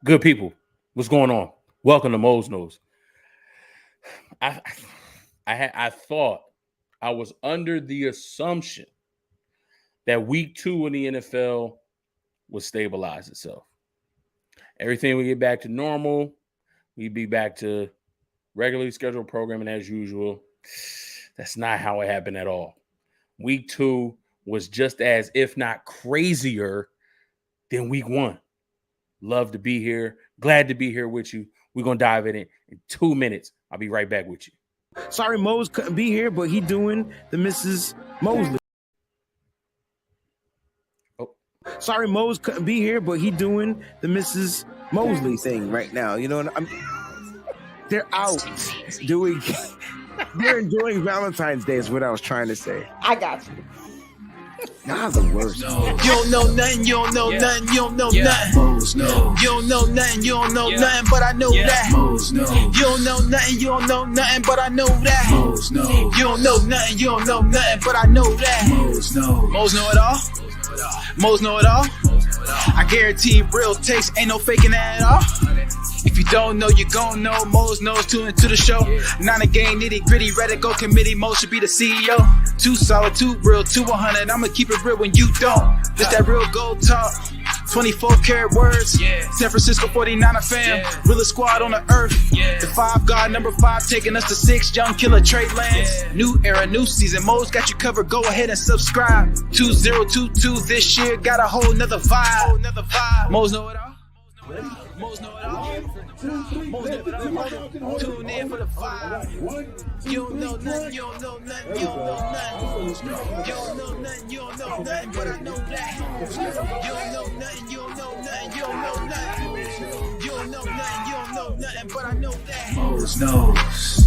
Good people, what's going on? Welcome to Mo's Nose. I I thought I was under the assumption that week 2 in the NFL would stabilize itself. Everything would get back to normal. We'd be back to regularly scheduled programming as usual. That's not how it happened at all. Week 2 was just as, if not crazier, than week 1. Love to be here. Glad to be here with you. We're going to dive in 2 minutes. I'll be right back with you. Sorry, Mose couldn't be here, but he doing the Mrs. Mosley. Sorry, Mose couldn't be here, but he doing the Mrs. Mosley thing right now. You know what they're out doing. They're enjoying Valentine's Day is what I was trying to say. I got you. Y'all the worst. You don't know nothing, you don't know nothing, you don't know nothing. You don't know nothing, you don't know nothing, but I know that. You don't know nothing, you don't know nothing, but I know that. You don't know nothing, you don't know nothing, but I know that. Mose know it all. Mose know it all. I guarantee real taste, ain't no faking that at all. If you don't know, you gon' know. Mose knows, tune into the show. Not a game, nitty gritty, ready go committee. Mose should be the CEO. Too solid, too real, too 100. I'ma keep it real when you don't. Just that real gold talk. 24 karat words. San Francisco 49er fam. Realest squad on the earth. The 5 God, number 5, taking us to 6. Young killer Trey Lance. New era, new season. Mose got you covered. Go ahead and subscribe. 2022 this year. Got a whole nother vibe. Mose know it all. Mose know it all. Mose know it all. Tune in for the vibe. You don't know nothing, you don't know nothing, you don't know nothing. You don't know nothing, you don't know nothing, but I know that. You don't know nothing, you don't know nothing, you don't know nothing. You don't know nothing, you don't know nothing, but I know that. Mose knows.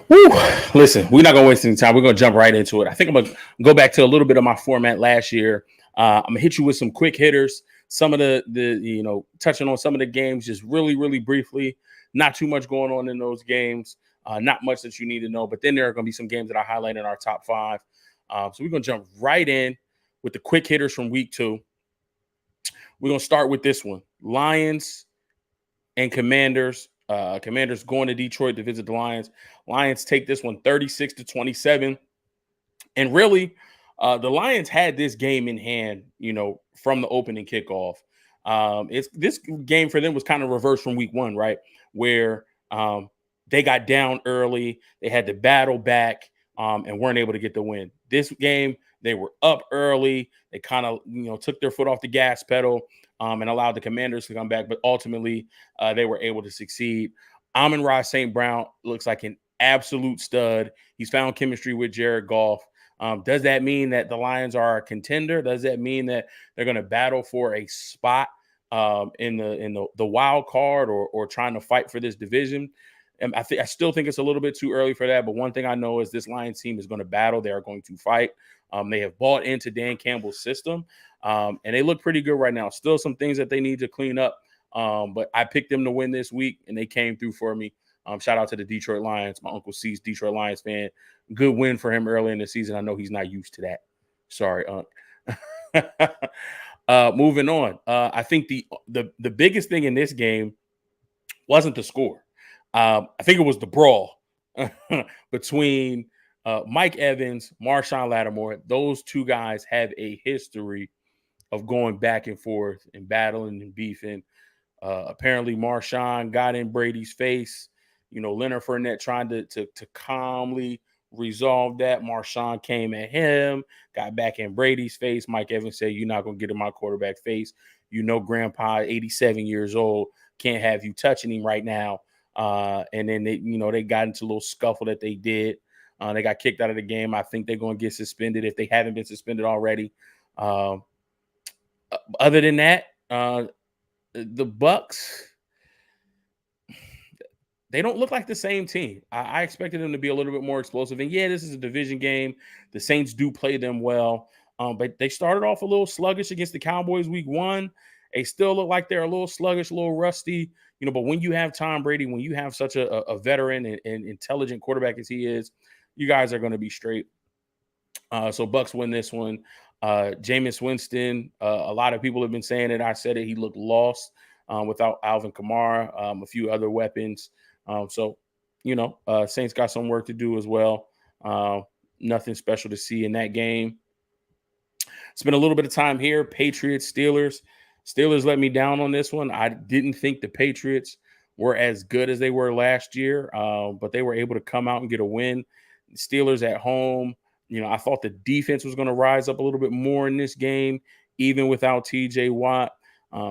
Woo. Listen, we're not going to waste any time. We're going to jump right into it. I think I'm going to go back to a little bit of my format last year. I'm going to hit you with some quick hitters. Some of the touching on some of the games just really, really briefly. Not too much going on in those games. Not much that you need to know. But then there are going to be some games that I highlight in our top 5. So we're going to jump right in with the quick hitters from week 2. We're going to start with this one. Lions and Commanders. Commanders going to Detroit to visit the Lions. Lions take this one 36-27. And really, the Lions had this game in hand, from the opening kickoff. This game for them was kind of reversed from week 1, right? Where they got down early. They had to battle back and weren't able to get the win. This game, they were up early. They kind of, took their foot off the gas pedal and allowed the Commanders to come back. But ultimately, they were able to succeed. Amon-Ra St. Brown looks like an absolute stud. He's found chemistry with Jared Goff. Does that mean that the Lions are a contender? Does that mean that they're going to battle for a spot in the wild card or trying to fight for this division? And I still think it's a little bit too early for that. But one thing I know is this Lions team is going to battle. They are going to fight. They have bought into Dan Campbell's system, and they look pretty good right now. Still some things that they need to clean up. But I picked them to win this week, and they came through for me. Shout out to the Detroit Lions. My Uncle C's Detroit Lions fan. Good win for him early in the season. I know he's not used to that. Sorry, Unc. Moving on. I think the biggest thing in this game wasn't the score. I think it was the brawl between Mike Evans, Marshawn Lattimore. Those two guys have a history of going back and forth and battling and beefing. Apparently, Marshawn got in Brady's face. Leonard Fournette trying to calmly resolve that. Marshawn came at him, got back in Brady's face. Mike Evans said, "You're not going to get in my quarterback face. Grandpa, 87 years old, can't have you touching him right now." And then they got into a little scuffle that they did. They got kicked out of the game. I think they're going to get suspended if they haven't been suspended already. Other than that, the Bucks they don't look like the same team. I expected them to be a little bit more explosive. And yeah, this is a division game. The Saints do play them well. But they started off a little sluggish against the Cowboys week 1. They still look like they're a little sluggish, a little rusty. But when you have Tom Brady, when you have such a veteran and intelligent quarterback as he is, you guys are going to be straight. So Bucks win this one. Jameis Winston, a lot of people have been saying it. I said it. He looked lost without Alvin Kamara, a few other weapons. So, Saints got some work to do as well. Nothing special to see in that game. Spent a little bit of time here. Patriots, Steelers. Steelers let me down on this one. I didn't think the Patriots were as good as they were last year, but they were able to come out and get a win. Steelers at home. I thought the defense was going to rise up a little bit more in this game, even without TJ Watt.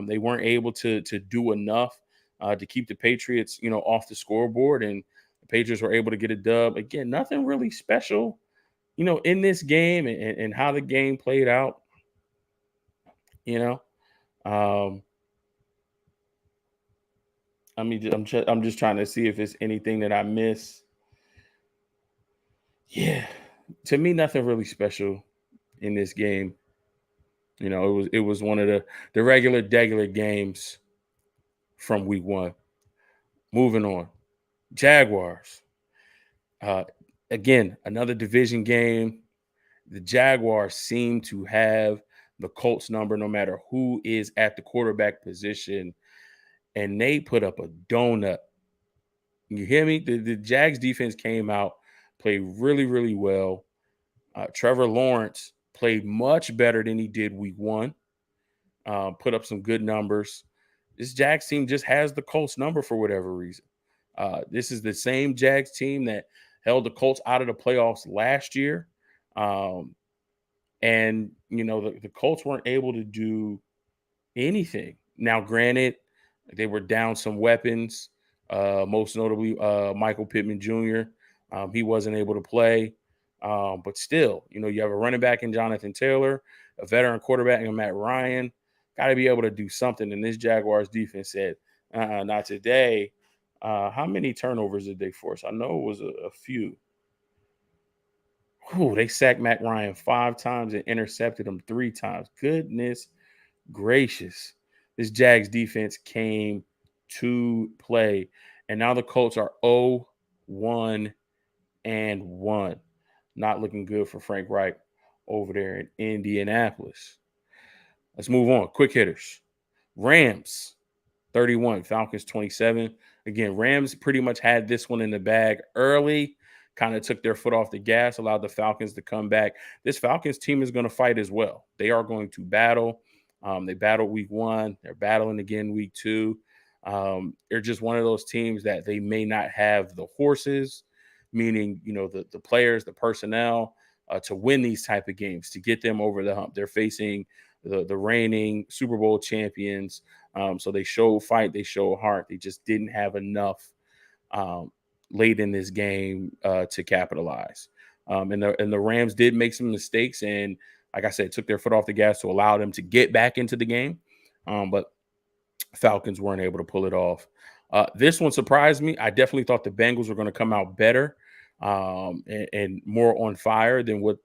They weren't able to do enough to keep the Patriots, off the scoreboard, and the Patriots were able to get a dub. Again, nothing really special, in this game and how the game played out. I'm just trying to see if there's anything that I miss. Yeah, to me, nothing really special in this game. It was one of the regular games from week 1. Moving on, Jaguars. Again, another division game. The Jaguars seem to have the Colts number no matter who is at the quarterback position, and they put up a donut. You hear me? The Jags defense came out, played really, really well. Trevor Lawrence played much better than he did week 1. Put up some good numbers. This Jags team just has the Colts number for whatever reason. This is the same Jags team that held the Colts out of the playoffs last year. And, the Colts weren't able to do anything. Now, granted, they were down some weapons, most notably Michael Pittman Jr. He wasn't able to play. But still, you have a running back in Jonathan Taylor, a veteran quarterback in Matt Ryan. Got to be able to do something. And this Jaguars defense said, not today. How many turnovers did they force? I know it was a few. They sacked Matt Ryan 5 times and intercepted him 3 times. Goodness gracious. This Jags defense came to play. And now the Colts are 0-1-1. Not looking good for Frank Reich over there in Indianapolis. Let's move on. Quick hitters. Rams, 31. Falcons, 27. Again, Rams pretty much had this one in the bag early. Kind of took their foot off the gas, allowed the Falcons to come back. This Falcons team is going to fight as well. They are going to battle. They battled week 1. They're battling again week 2. They're just one of those teams that they may not have the horses, meaning, the players, the personnel, to win these type of games, to get them over the hump. They're facing the reigning Super Bowl champions. So they show fight, they show heart. They just didn't have enough late in this game to capitalize. And the Rams did make some mistakes, and like I said, took their foot off the gas to allow them to get back into the game. But Falcons weren't able to pull it off. This one surprised me. I definitely thought the Bengals were going to come out better and more on fire than what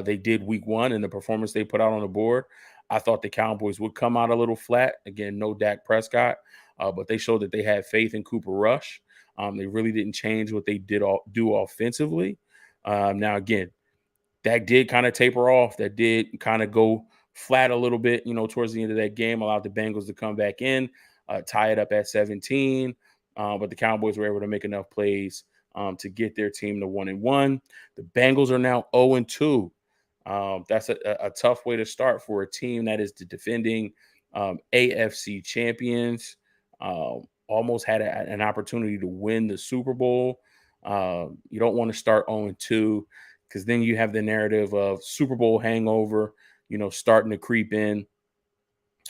they did week 1 and the performance they put out on the board. I thought the Cowboys would come out a little flat. Again, no Dak Prescott, but they showed that they had faith in Cooper Rush. They really didn't change what they do offensively. Now, again, Dak did kind of taper off. That did kind of go flat a little bit, towards the end of that game, allowed the Bengals to come back in, tie it up at 17. But the Cowboys were able to make enough plays to get their team to 1-1. The Bengals are now 0-2. That's a tough way to start for a team that is the defending AFC champions. Almost had an opportunity to win the Super Bowl. You don't want to start 0-2 because then you have the narrative of Super Bowl hangover, starting to creep in.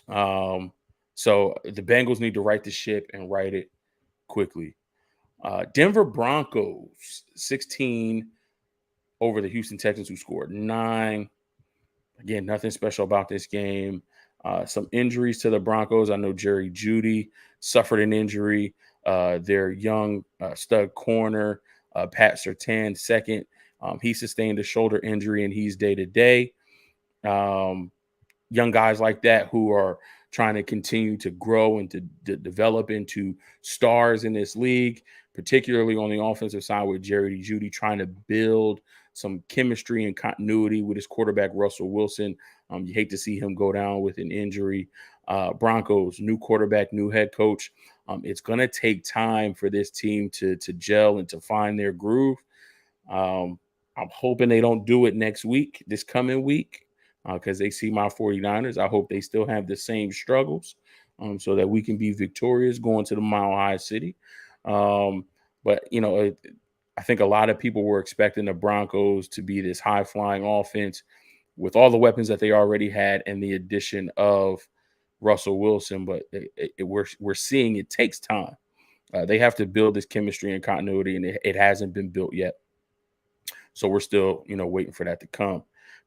So the Bengals need to right the ship and right it quickly. Denver Broncos, 16 over the Houston Texans, who scored 9. Again, nothing special about this game. Some injuries to the Broncos. I know Jerry Jeudy suffered an injury. Their young stud corner, Pat Surtain, second. He sustained a shoulder injury and he's day to day. Young guys like that who are trying to continue to grow and to develop into stars in this league, particularly on the offensive side with Jerry Jeudy, trying to build some chemistry and continuity with his quarterback, Russell Wilson. You hate to see him go down with an injury. Broncos, new quarterback, new head coach. It's going to take time for this team to gel and to find their groove. I'm hoping they don't do it this coming week, because they see my 49ers. I hope they still have the same struggles so that we can be victorious going to the Mile High City. But, I think a lot of people were expecting the Broncos to be this high-flying offense with all the weapons that they already had and the addition of Russell Wilson. But we're seeing it takes time. They have to build this chemistry and continuity, and it hasn't been built yet. So we're still, waiting for that to come.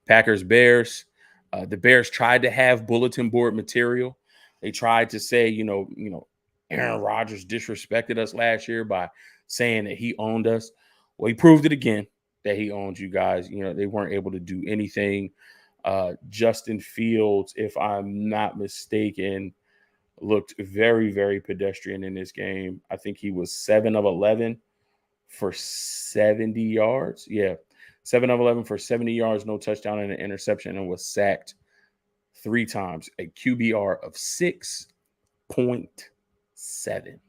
Packers, Bears. The Bears tried to have bulletin board material. They tried to say, Aaron Rodgers disrespected us last year by saying that he owned us. Well, he proved it again that he owned you guys. They weren't able to do anything. Justin Fields, if I'm not mistaken, looked very, very pedestrian in this game. I think he was 7 of 11 for 70 yards. Yeah, 7 of 11 for 70 yards, no touchdown and an interception, and was sacked 3 times. A QBR of 6.7.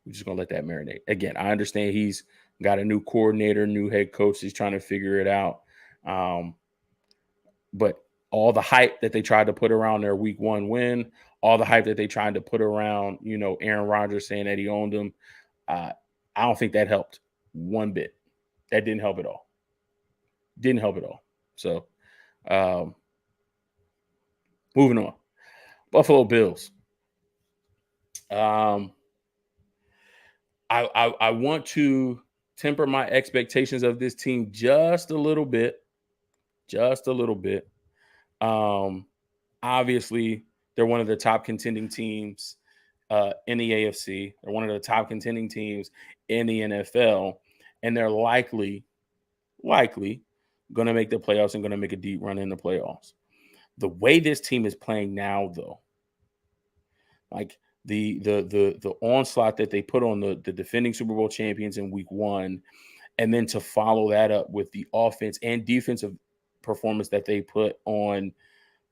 We're just going to let that marinate. Again, I understand he's got a new coordinator, new head coach. He's trying to figure it out. But all the hype that they tried to put around their week 1 win, all the hype that they tried to put around, Aaron Rodgers saying that he owned them, I don't think that helped one bit. That didn't help at all. Didn't help at all. So, moving on. Buffalo Bills. I want to temper my expectations of this team just a little bit. Just a little bit. Obviously, they're one of the top contending teams in the AFC. They're one of the top contending teams in the NFL. And they're likely going to make the playoffs and going to make a deep run in the playoffs. The way this team is playing now, though, like the onslaught that they put on the defending Super Bowl champions in week 1, and then to follow that up with the offense and defensive performance that they put on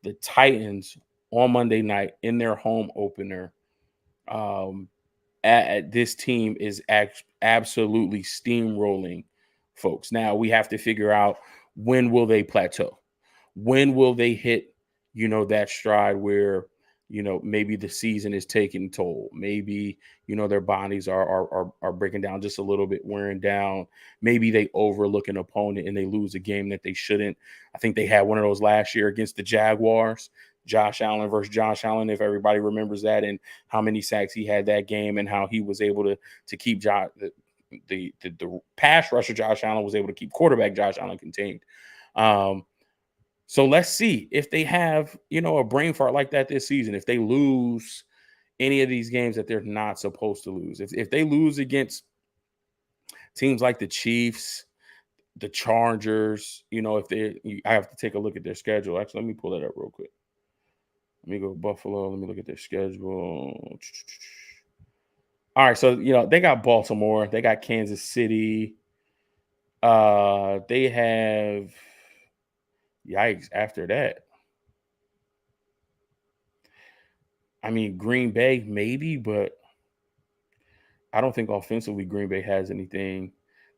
the Titans on Monday night in their home opener, this team is absolutely steamrolling folks. Now we have to figure out, when will they plateau? When will they hit, that stride where, maybe the season is taking toll. Maybe, their bodies are breaking down just a little bit, wearing down. Maybe they overlook an opponent and they lose a game that they shouldn't. I think they had one of those last year against the Jaguars. Josh Allen versus Josh Allen, if everybody remembers that, and how many sacks he had that game, and how he was able to keep the pass rusher Josh Allen was able to keep quarterback Josh Allen contained. So let's see if they have, a brain fart like that this season. If they lose any of these games that they're not supposed to lose, if they lose against teams like the Chiefs, the Chargers, I have to take a look at their schedule. Actually, let me pull that up real quick. Let me go Buffalo. Let me look at their schedule. All right, so they got Baltimore, they got Kansas City. They have yikes after that. I mean, Green Bay maybe, but I don't think offensively Green Bay has anything.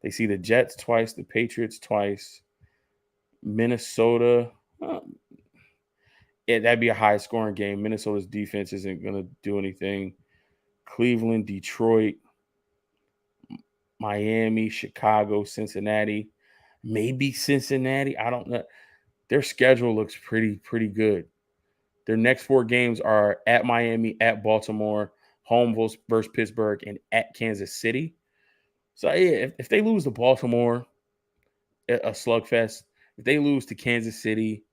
They see the Jets twice, the Patriots twice, Minnesota. That'd be a high scoring game. Minnesota's defense isn't going to do anything. Cleveland, Detroit, Miami, Chicago, Cincinnati, maybe Cincinnati. I don't know. Their schedule looks pretty good. Their next 4 games are at Miami, at Baltimore, home versus Pittsburgh, and at Kansas City. So, yeah, if they lose to Baltimore, a slugfest. If they lose to Kansas City,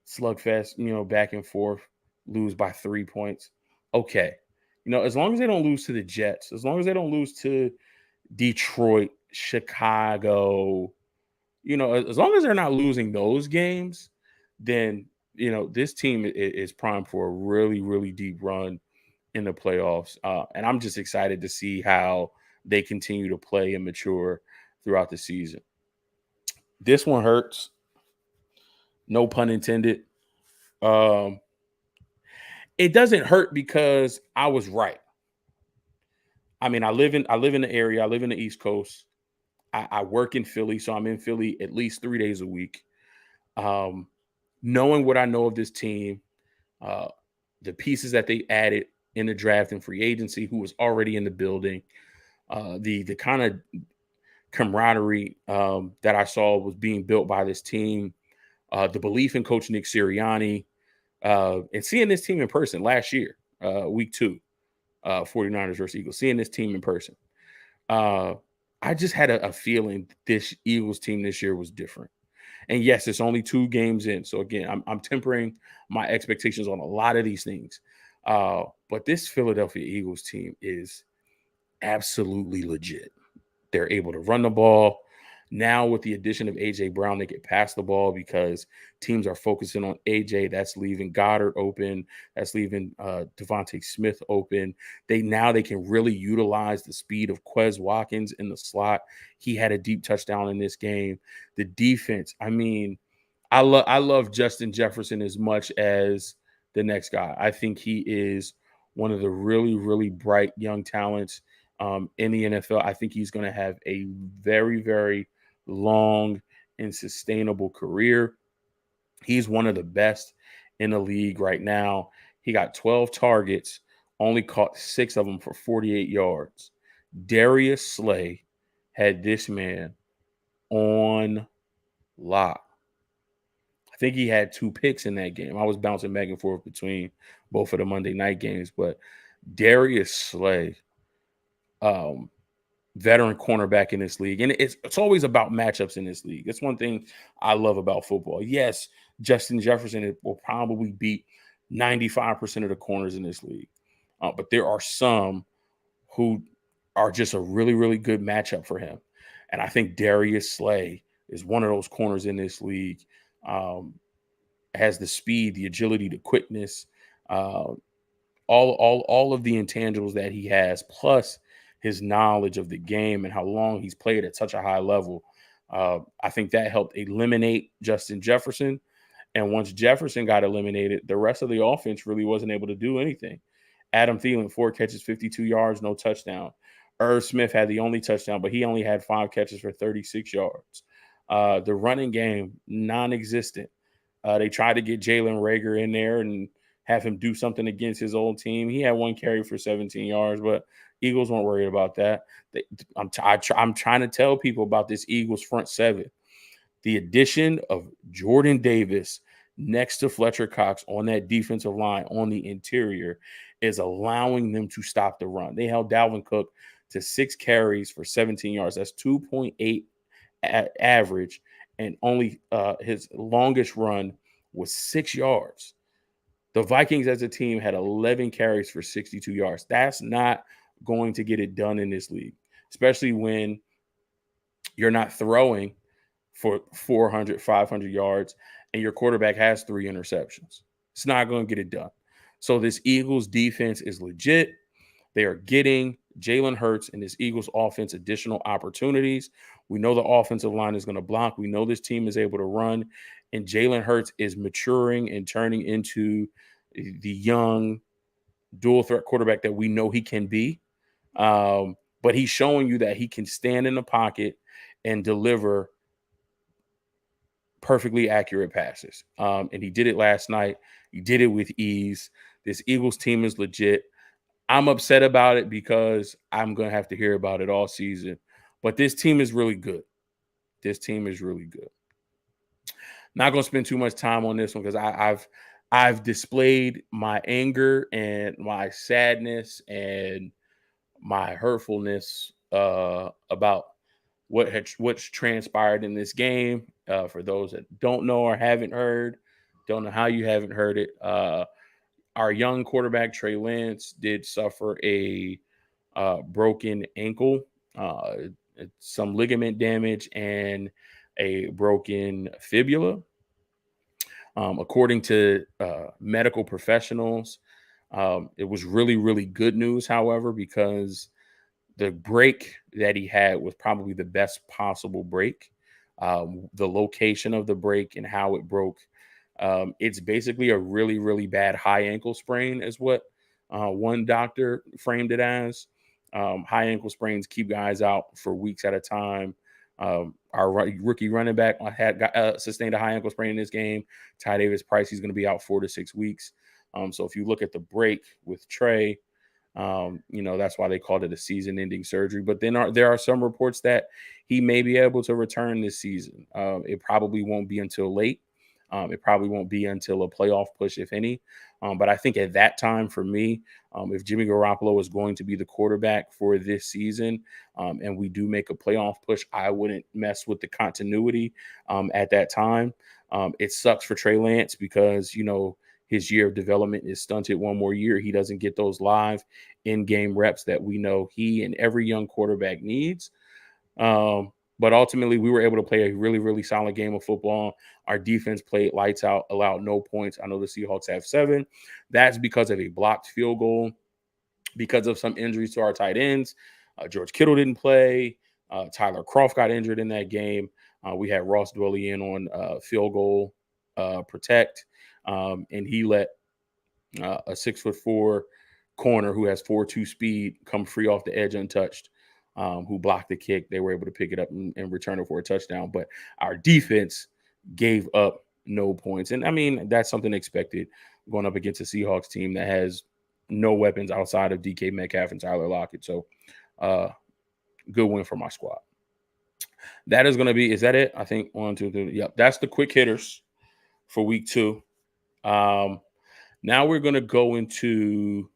slugfest, back and forth, lose by 3 points. Okay. as long as they don't lose to the Jets, as long as they don't lose to Detroit, Chicago, as long as they're not losing those games, then, this team is primed for a really, really deep run in the playoffs. And I'm just excited to see how they continue to play and mature throughout the season. This one hurts. No pun intended. It doesn't hurt because I was right. I mean, I live in the area. I live in the East Coast. I work in Philly, so I'm in Philly at least 3 days a week. Knowing what I know of this team, the pieces that they added in the draft and free agency, who was already in the building, the kind of camaraderie that I saw was being built by this team, the belief in Coach Nick Sirianni, and seeing this team in person last year, week 2, 49ers versus Eagles, seeing this team in person. I just had a feeling this Eagles team this year was different. And yes, it's only 2 games in. So again, I'm tempering my expectations on a lot of these things. But this Philadelphia Eagles team is absolutely legit. They're able to run the ball. Now with the addition of A.J. Brown, they get past the ball because teams are focusing on A.J. That's leaving Goddard open. That's leaving Devontae Smith open. They can really utilize the speed of Quez Watkins in the slot. He had a deep touchdown in this game. The defense, I mean, I love Justin Jefferson as much as the next guy. I think he is one of the really, really bright young talents in the NFL. I think he's going to have a very, very long and sustainable career. He's one of the best in the league right now. He got 12 targets, only caught 6 of them for 48 yards. Darius Slay had this man on lock. I think he had 2 picks in that game. I was bouncing back and forth between both of the Monday night games, but Darius Slay, veteran cornerback in this league. And it's always about matchups in this league. That's one thing I love about football. Yes, Justin Jefferson will probably beat 95% of the corners in this league. But there are some who are just a really, really good matchup for him. And I think Darius Slay is one of those corners in this league. Has the speed, the agility, the quickness, all of the intangibles that he has, plus his knowledge of the game and how long he's played at such a high level. I think that helped eliminate Justin Jefferson. And once Jefferson got eliminated, the rest of the offense really wasn't able to do anything. Adam Thielen, 4 catches, 52 yards, no touchdown. Irv Smith had the only touchdown, but he only had 5 catches for 36 yards. The running game, non-existent. They tried to get Jalen Reagor in there and have him do something against his old team. He had 1 carry for 17 yards, but Eagles weren't worried about that. I'm trying to tell people about this Eagles front 7. The addition of Jordan Davis next to Fletcher Cox on that defensive line on the interior is allowing them to stop the run. They held Dalvin Cook to 6 carries for 17 yards. That's 2.8 average, and only his longest run was 6 yards. The Vikings as a team had 11 carries for 62 yards. That's not going to get it done in this league, especially when you're not throwing for 400, 500 yards and your quarterback has 3 interceptions. It's not going to get it done. So this Eagles defense is legit. They are getting Jalen Hurts and this Eagles offense additional opportunities. We know the offensive line is going to block. We know this team is able to run, and Jalen Hurts is maturing and turning into the young dual threat quarterback that we know he can be. But he's showing you that he can stand in the pocket and deliver perfectly accurate passes. And he did it last night. He did it with ease. This Eagles team is legit. I'm upset about it because I'm going to have to hear about it all season. But this team is really good. This team is really good. Not going to spend too much time on this one because I've displayed my anger and my sadness and my hurtfulness about what's transpired in this game. For those that don't know or haven't heard, don't know how you haven't heard it. our young quarterback Trey Lance did suffer a broken ankle, some ligament damage, and a broken fibula. According to medical professionals, it was really, really good news, however, because the break that he had was probably the best possible break. The location of the break and how it broke. It's basically a really, really bad high ankle sprain, is what one doctor framed it as. High ankle sprains keep guys out for weeks at a time. Our rookie running back had sustained a high ankle sprain in this game. Ty Davis Price, he's going to be out 4 to 6 weeks. So if you look at the break with Trey, that's why they called it a season-ending surgery. But then there are some reports that he may be able to return this season. It probably won't be until late. It probably won't be until a playoff push, if any. But I think at that time, for me, if Jimmy Garoppolo is going to be the quarterback for this season, and we do make a playoff push, I wouldn't mess with the continuity at that time. It sucks for Trey Lance because, his year of development is stunted one more year. He doesn't get those live in-game reps that we know he and every young quarterback needs. But ultimately, we were able to play a really, really solid game of football. Our defense played lights out, allowed no points. I know the Seahawks have 7. That's because of a blocked field goal, because of some injuries to our tight ends. George Kittle didn't play. Tyler Kroft got injured in that game. We had Ross Dwelly in on field goal protect. And he let a 6'4" corner who has 4.2 speed come free off the edge untouched, who blocked the kick. They were able to pick it up and return it for a touchdown. But our defense gave up no points. And, I mean, that's something expected going up against a Seahawks team that has no weapons outside of DK Metcalf and Tyler Lockett. So, good win for my squad. That is going to be – is that it? I think 1, 2, 3. Yep, that's the quick hitters for week 2. Now we're going to go into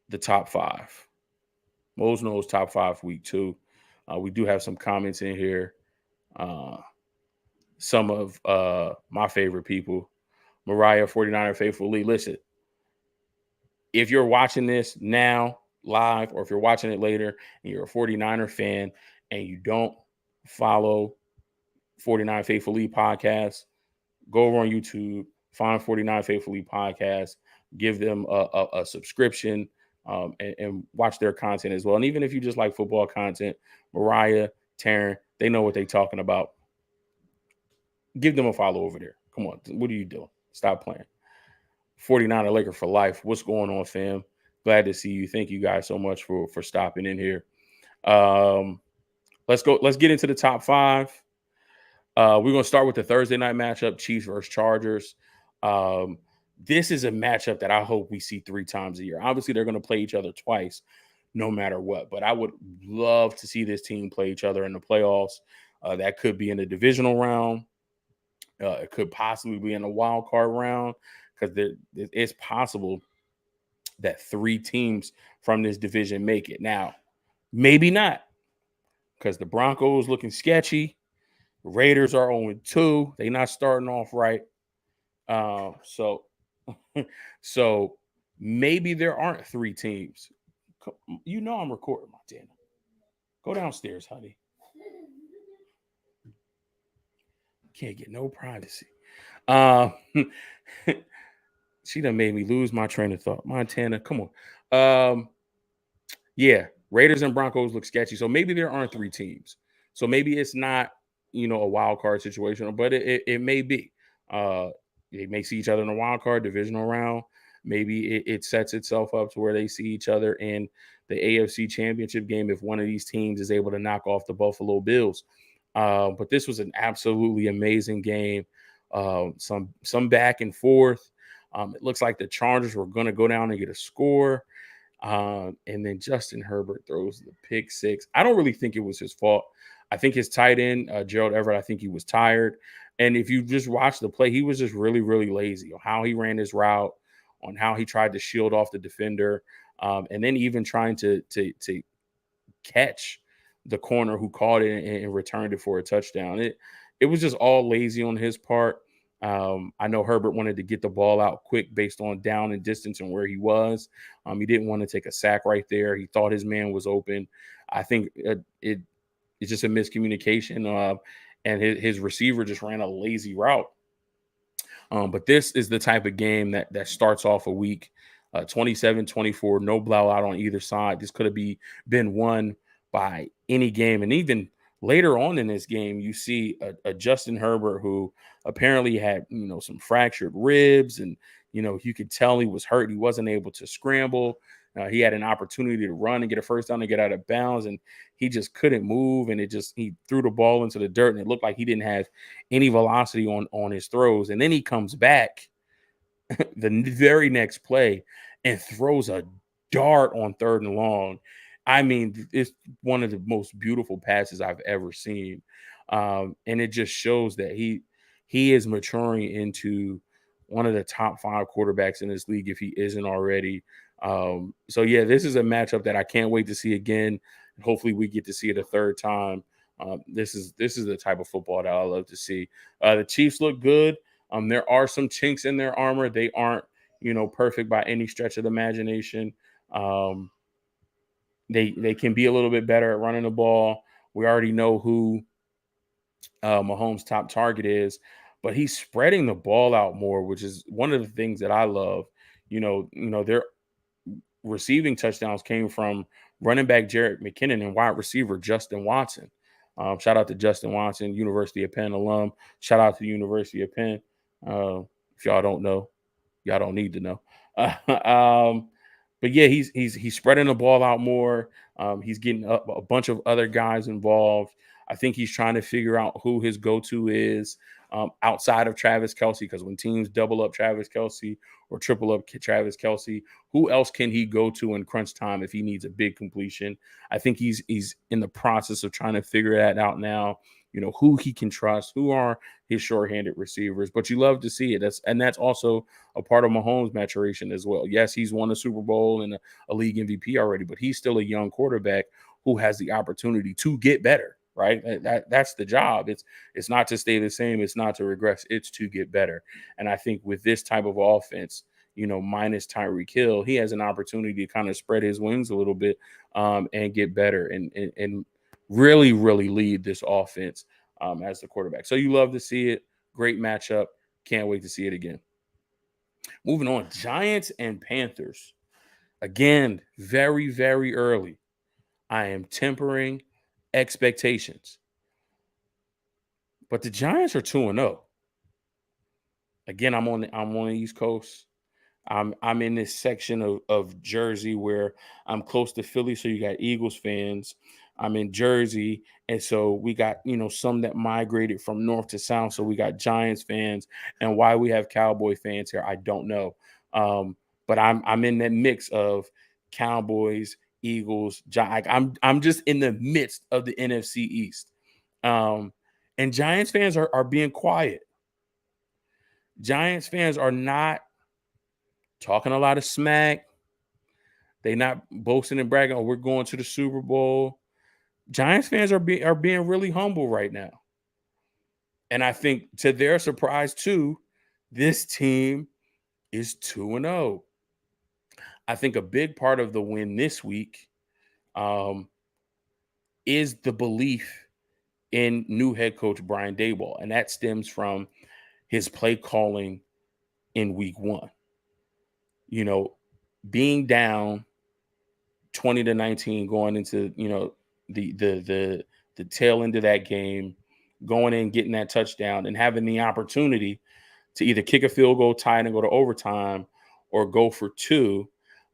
the top 5. Mo's knows top 5 week 2. We do have some comments in here. Some of my favorite people, Mariah, 49er Faithful Lee. Listen, if you're watching this now live, or if you're watching it later and you're a 49er fan and you don't follow 49 Faithful Lee podcast, go over on YouTube, find 49 Faithful Lee podcast, give them a subscription, and watch their content as well. And even if you just like football content, Mariah, Taryn, they know what they're talking about. Give them a follow over there. Come on. What are you doing? Stop playing. 49er Laker for life. What's going on, fam? Glad to see you. Thank you guys so much for stopping in here. Let's go. Let's get into the top 5. We're going to start with the Thursday night matchup, Chiefs versus Chargers. This is a matchup that I hope we see 3 times a year. Obviously, they're going to play each other twice, no matter what. But I would love to see this team play each other in the playoffs. That could be in the divisional round. It could possibly be in a wild card round, because it's possible that 3 teams from this division make it. Now, maybe not, because the Broncos looking sketchy. Raiders are 0-2. They're not starting off right. So maybe there aren't 3 teams. I'm recording, Montana. Go downstairs, honey. Can't get no privacy. She done made me lose my train of thought. Montana, come on. Yeah, Raiders and Broncos look sketchy. So maybe there aren't 3 teams. So maybe it's not, a wild card situation, but it may be. They may see each other in a wild card divisional round. Maybe it sets itself up to where they see each other in the AFC Championship game if one of these teams is able to knock off the Buffalo Bills. But this was an absolutely amazing game. Some back and forth. It looks like the Chargers were going to go down and get a score. And then Justin Herbert throws the pick 6. I don't really think it was his fault. I think his tight end, Gerald Everett, I think he was tired. And if you just watch the play, he was just really, really lazy on how he ran his route, on how he tried to shield off the defender, and then even trying to catch the corner who caught it and returned it for a touchdown. It was just all lazy on his part. I know Herbert wanted to get the ball out quick based on down and distance and where he was. He didn't want to take a sack right there. He thought his man was open. I think it's just a miscommunication, and his receiver just ran a lazy route. But this is the type of game that starts off a week 27-24, no blowout on either side. This could have been won by any game. And even later on in this game, you see a Justin Herbert who apparently had, some fractured ribs, and, you could tell he was hurt. He wasn't able to scramble. He had an opportunity to run and get a first down and get out of bounds, and he just couldn't move. And he threw the ball into the dirt, and it looked like he didn't have any velocity on his throws. And then he comes back the very next play and throws a dart on 3rd and long. I mean, it's one of the most beautiful passes I've ever seen. And it just shows that he is maturing into one of the top 5 quarterbacks in this league if he isn't already. So yeah, this is a matchup that I can't wait to see again. Hopefully we get to see it a third time. This is the type of football that I love to see. The Chiefs look good. There are some chinks in their armor. They aren't, perfect by any stretch of the imagination. They can be a little bit better at running the ball. We already know who Mahomes' top target is, but he's spreading the ball out more, which is one of the things that I love. Their receiving touchdowns came from running back Jerick McKinnon and wide receiver Justin Watson. Shout out to Justin Watson, University of Penn alum. Shout out to the University of Penn. If y'all don't know, y'all don't need to know. But yeah, he's spreading the ball out more. He's getting a bunch of other guys involved. I think he's trying to figure out who his go-to is outside of Travis Kelce, because when teams double up Travis Kelce or triple up Travis Kelce, who else can he go to in crunch time if he needs a big completion? I think he's in the process of trying to figure that out now. Who he can trust, who are his short-handed receivers. But you love to see it. That's also a part of Mahomes' maturation as well. Yes, he's won a Super Bowl and a league MVP already, but he's still a young quarterback who has the opportunity to get better, right? That's the job. It's not to stay the same. It's not to regress. It's to get better. And I think with this type of offense, minus Tyreek Hill, he has an opportunity to kind of spread his wings a little bit and get better and really, really lead this offense as the quarterback. So you love to see it. Great matchup. Can't wait to see it again. Moving on, Giants and Panthers. Again, very, very early. I am tempering expectations. But the Giants are 2-0. Again, I'm on the East Coast. I'm in this section of Jersey where I'm close to Philly, so you got Eagles fans. I'm in Jersey, and so we got, some that migrated from north to south. So we got Giants fans, and why we have Cowboy fans here, I don't know. But I'm in that mix of Cowboys, Eagles, Giants. I'm just in the midst of the NFC East. And Giants fans are being quiet. Giants fans are not talking a lot of smack. They not boasting and bragging, we're going to the Super Bowl. Giants fans are being really humble right now. And I think to their surprise too, this team is 2-0. I think a big part of the win this week is the belief in new head coach Brian Daboll. And that stems from his play calling in week 1. Being down 20-19 going into, the tail end of that game, going in, getting that touchdown, and having the opportunity to either kick a field goal, tie it, and go to overtime, or go for 2.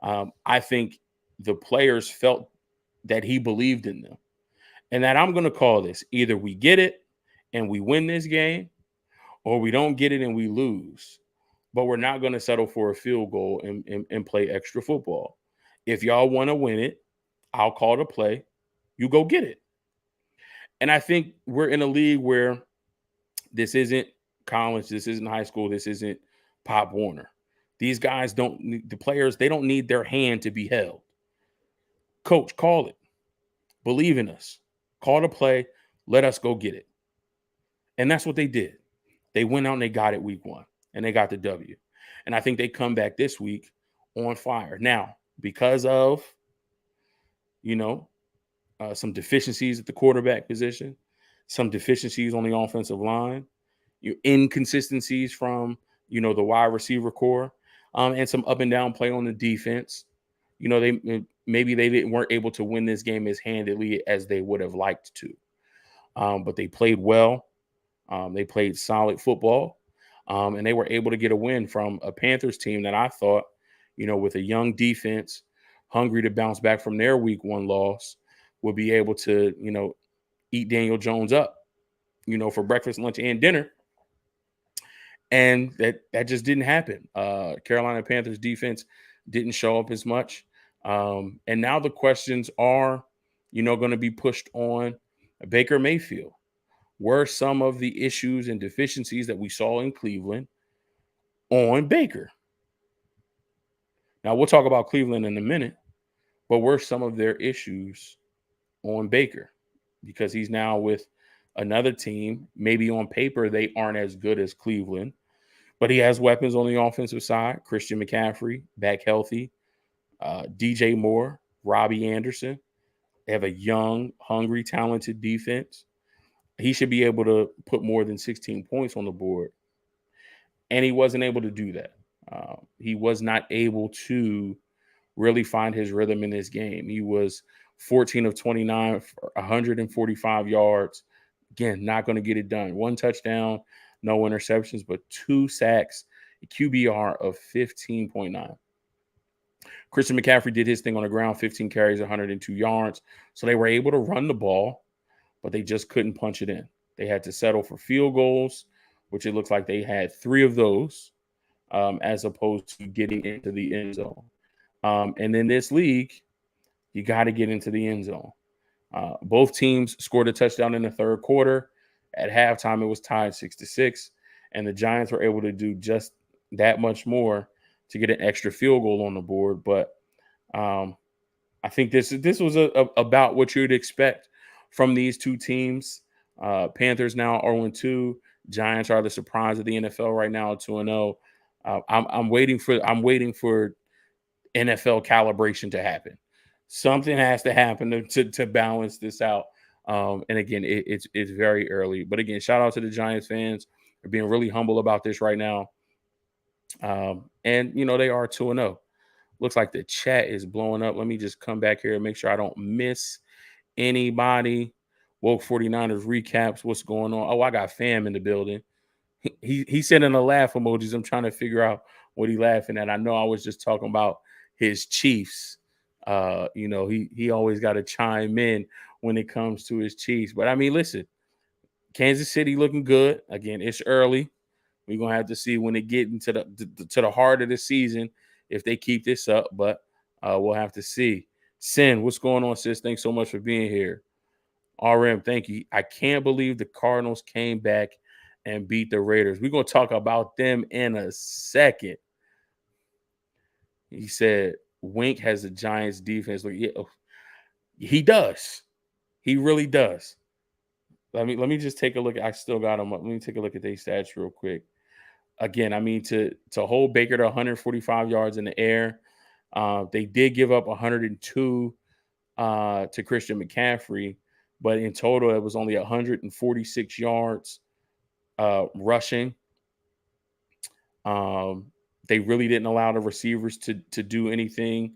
I think the players felt that he believed in them. And that I'm going to call this, either we get it and we win this game, or we don't get it and we lose. But we're not going to settle for a field goal and play extra football. If y'all want to win it, I'll call the play. You go get it. And I think we're in a league where this isn't college, this isn't high school, this isn't Pop Warner. These guys the players, they don't need their hand to be held. Coach, call it. Believe in us. Call the play. Let us go get it. And that's what they did. They went out and they got it week 1, and they got the W. And I think they come back this week on fire. Now, because of, some deficiencies at the quarterback position, some deficiencies on the offensive line, inconsistencies from, the wide receiver core, and some up and down play on the defense. They weren't able to win this game as handily as they would have liked to. But they played well. They played solid football. And they were able to get a win from a Panthers team that I thought, with a young defense, hungry to bounce back from their week 1 loss, would be able to, eat Daniel Jones up, for breakfast, lunch, and dinner. And that just didn't happen. Carolina Panthers defense didn't show up as much. And now the questions are, going to be pushed on Baker Mayfield. Were some of the issues and deficiencies that we saw in Cleveland on Baker? Now, we'll talk about Cleveland in a minute, but were some of their issues on Baker? Because he's now with another team. Maybe on paper they aren't as good as Cleveland, but he has weapons on the offensive side. Christian McCaffrey, back healthy. DJ Moore, Robbie Anderson. They have a young, hungry, talented defense. He should be able to put more than 16 points on the board. And he wasn't able to do that. He was not able to really find his rhythm in this game. He was 14 of 29 for 145 yards. Again, not going to get it done. 1 touchdown, no interceptions, but 2 sacks, a QBR of 15.9. Christian McCaffrey did his thing on the ground, 15 carries, 102 yards. So they were able to run the ball, but they just couldn't punch it in. They had to settle for field goals, which it looks like they had 3 of those, as opposed to getting into the end zone. And in this league, you got to get into the end zone. Both teams scored a touchdown in the third quarter. At halftime, it was tied 6-6, and the Giants were able to do just that much more to get an extra field goal on the board. But I think this was about what you'd expect from these two teams. Panthers now 0-2. Giants are the surprise of the NFL right now, 2-0. I'm waiting for NFL calibration to happen. Something has to happen to balance this out. And again, it's very early. But again, shout out to the Giants fans. They're being really humble about this right now. And they are 2-0. Looks like the chat is blowing up. Let me just come back here and make sure I don't miss anybody. Woke 49ers recaps. What's going on? Oh, I got fam in the building. He's sending a laugh emojis. I'm trying to figure out what he's laughing at. I know I was just talking about his Chiefs. He always got to chime in when it comes to his Chiefs. But I mean, listen, Kansas City looking good. Again, it's early. We're gonna have to see when they get into the heart of the season if they keep this up. But we'll have to see. Sin, what's going on, sis? Thanks so much for being here. RM, thank you. I can't believe the Cardinals came back and beat the Raiders. We're gonna talk about them in a second. He said Wink has the Giants defense. Like, yeah, he does. He really does. Let me just take a look. I still got him up. Let me take a look at their stats real quick. Again, I mean, to hold Baker to 145 yards in the air, they did give up 102 to Christian McCaffrey, but in total, it was only 146 yards rushing. They really didn't allow the receivers to do anything.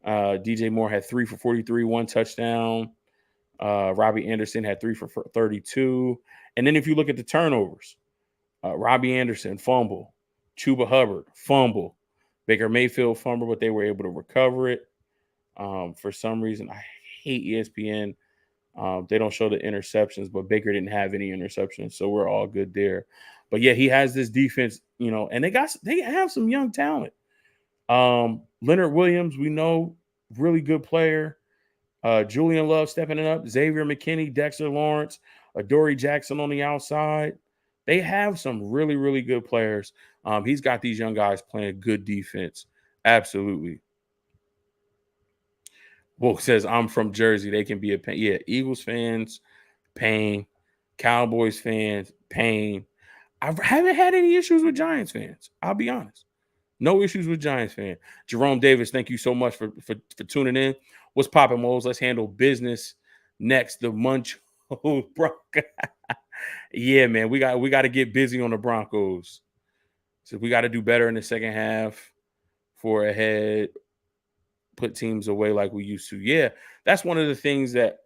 DJ Moore had 3 for 43, 1 touchdown. Robbie Anderson had 3 for 32. And then if you look at the turnovers, Robbie Anderson, fumble. Chuba Hubbard, fumble. Baker Mayfield, fumble, but they were able to recover it. For some reason, I hate ESPN. They don't show the interceptions, but Baker didn't have any interceptions, so we're all good there. But yeah, he has this defense, and they have some young talent. Leonard Williams, we know, really good player. Julian Love stepping it up. Xavier McKinney, Dexter Lawrence, Adoree Jackson on the outside. They have some really, really good players. He's got these young guys playing good defense. Absolutely. Wolf says, I'm from Jersey. They can be a pain. Yeah, Eagles fans, pain. Cowboys fans, pain. I haven't had any issues with Giants fans. I'll be honest. No issues with Giants fan. Jerome Davis, thank you so much for tuning in. What's poppin', Moles? Let's handle business next. The Munch Broncos. Yeah, man, we got to get busy on the Broncos. So we got to do better in the second half. For ahead, put teams away like we used to. Yeah, that's one of the things that,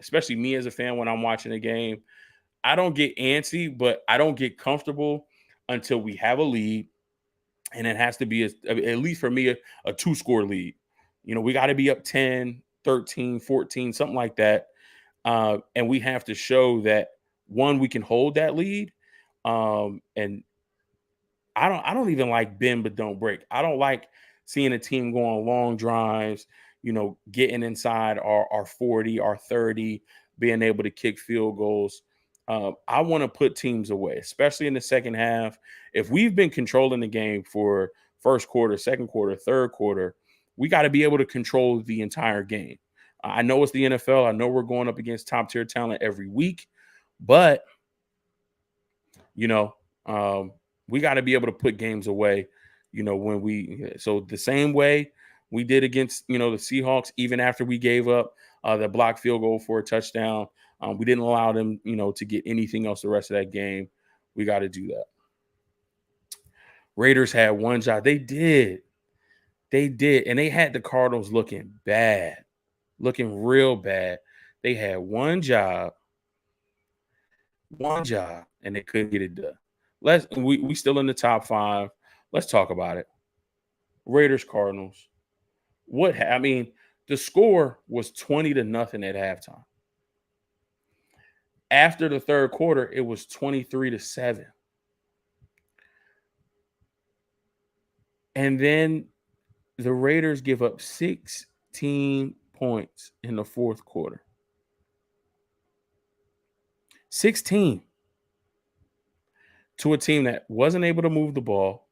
especially me as a fan when I'm watching a game, I don't get antsy, but I don't get comfortable until we have a lead. And it has to be, at least for me, a two-score lead. We got to be up 10, 13, 14, something like that. And we have to show that, one, we can hold that lead. And I don't even like bend but don't break. I don't like seeing a team go on long drives, getting inside our 40, our 30, being able to kick field goals. I want to put teams away, especially in the second half. If we've been controlling the game for first quarter, second quarter, third quarter, we got to be able to control the entire game. I know it's the NFL. I know we're going up against top tier talent every week, but we got to be able to put games away, so the same way we did against, the Seahawks, even after we gave up the blocked field goal for a touchdown, we didn't allow them, to get anything else the rest of that game. We got to do that. Raiders had one job. They did. And they had the Cardinals looking bad, looking real bad. They had one job, and they couldn't get it done. We still in the top 5. Let's talk about it. Raiders, Cardinals. The score was 20-0 at halftime. After the third quarter, it was 23-7. And then the Raiders give up 16 points in the fourth quarter. 16. To a team that wasn't able to move the ball.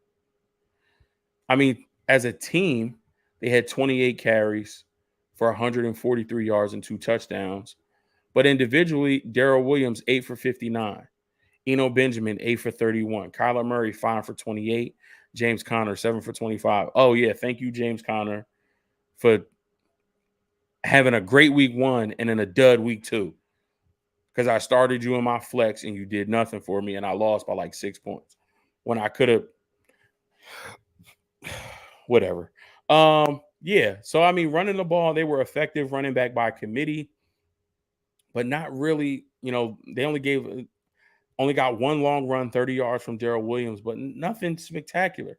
As a team, they had 28 carries for 143 yards and 2 touchdowns. But individually, Darrell Williams, 8 for 59. Eno Benjamin, 8 for 31. Kyler Murray, 5 for 28. James Conner, 7 for 25. Oh, yeah, thank you, James Conner, for having a great week 1 and then a dud week 2. Because I started you in my flex and you did nothing for me, and I lost by like 6 points when I could have. Whatever. Yeah. So running the ball, they were effective, running back by committee, but not really. They only got one long run, 30 yards from Darrell Williams, but nothing spectacular.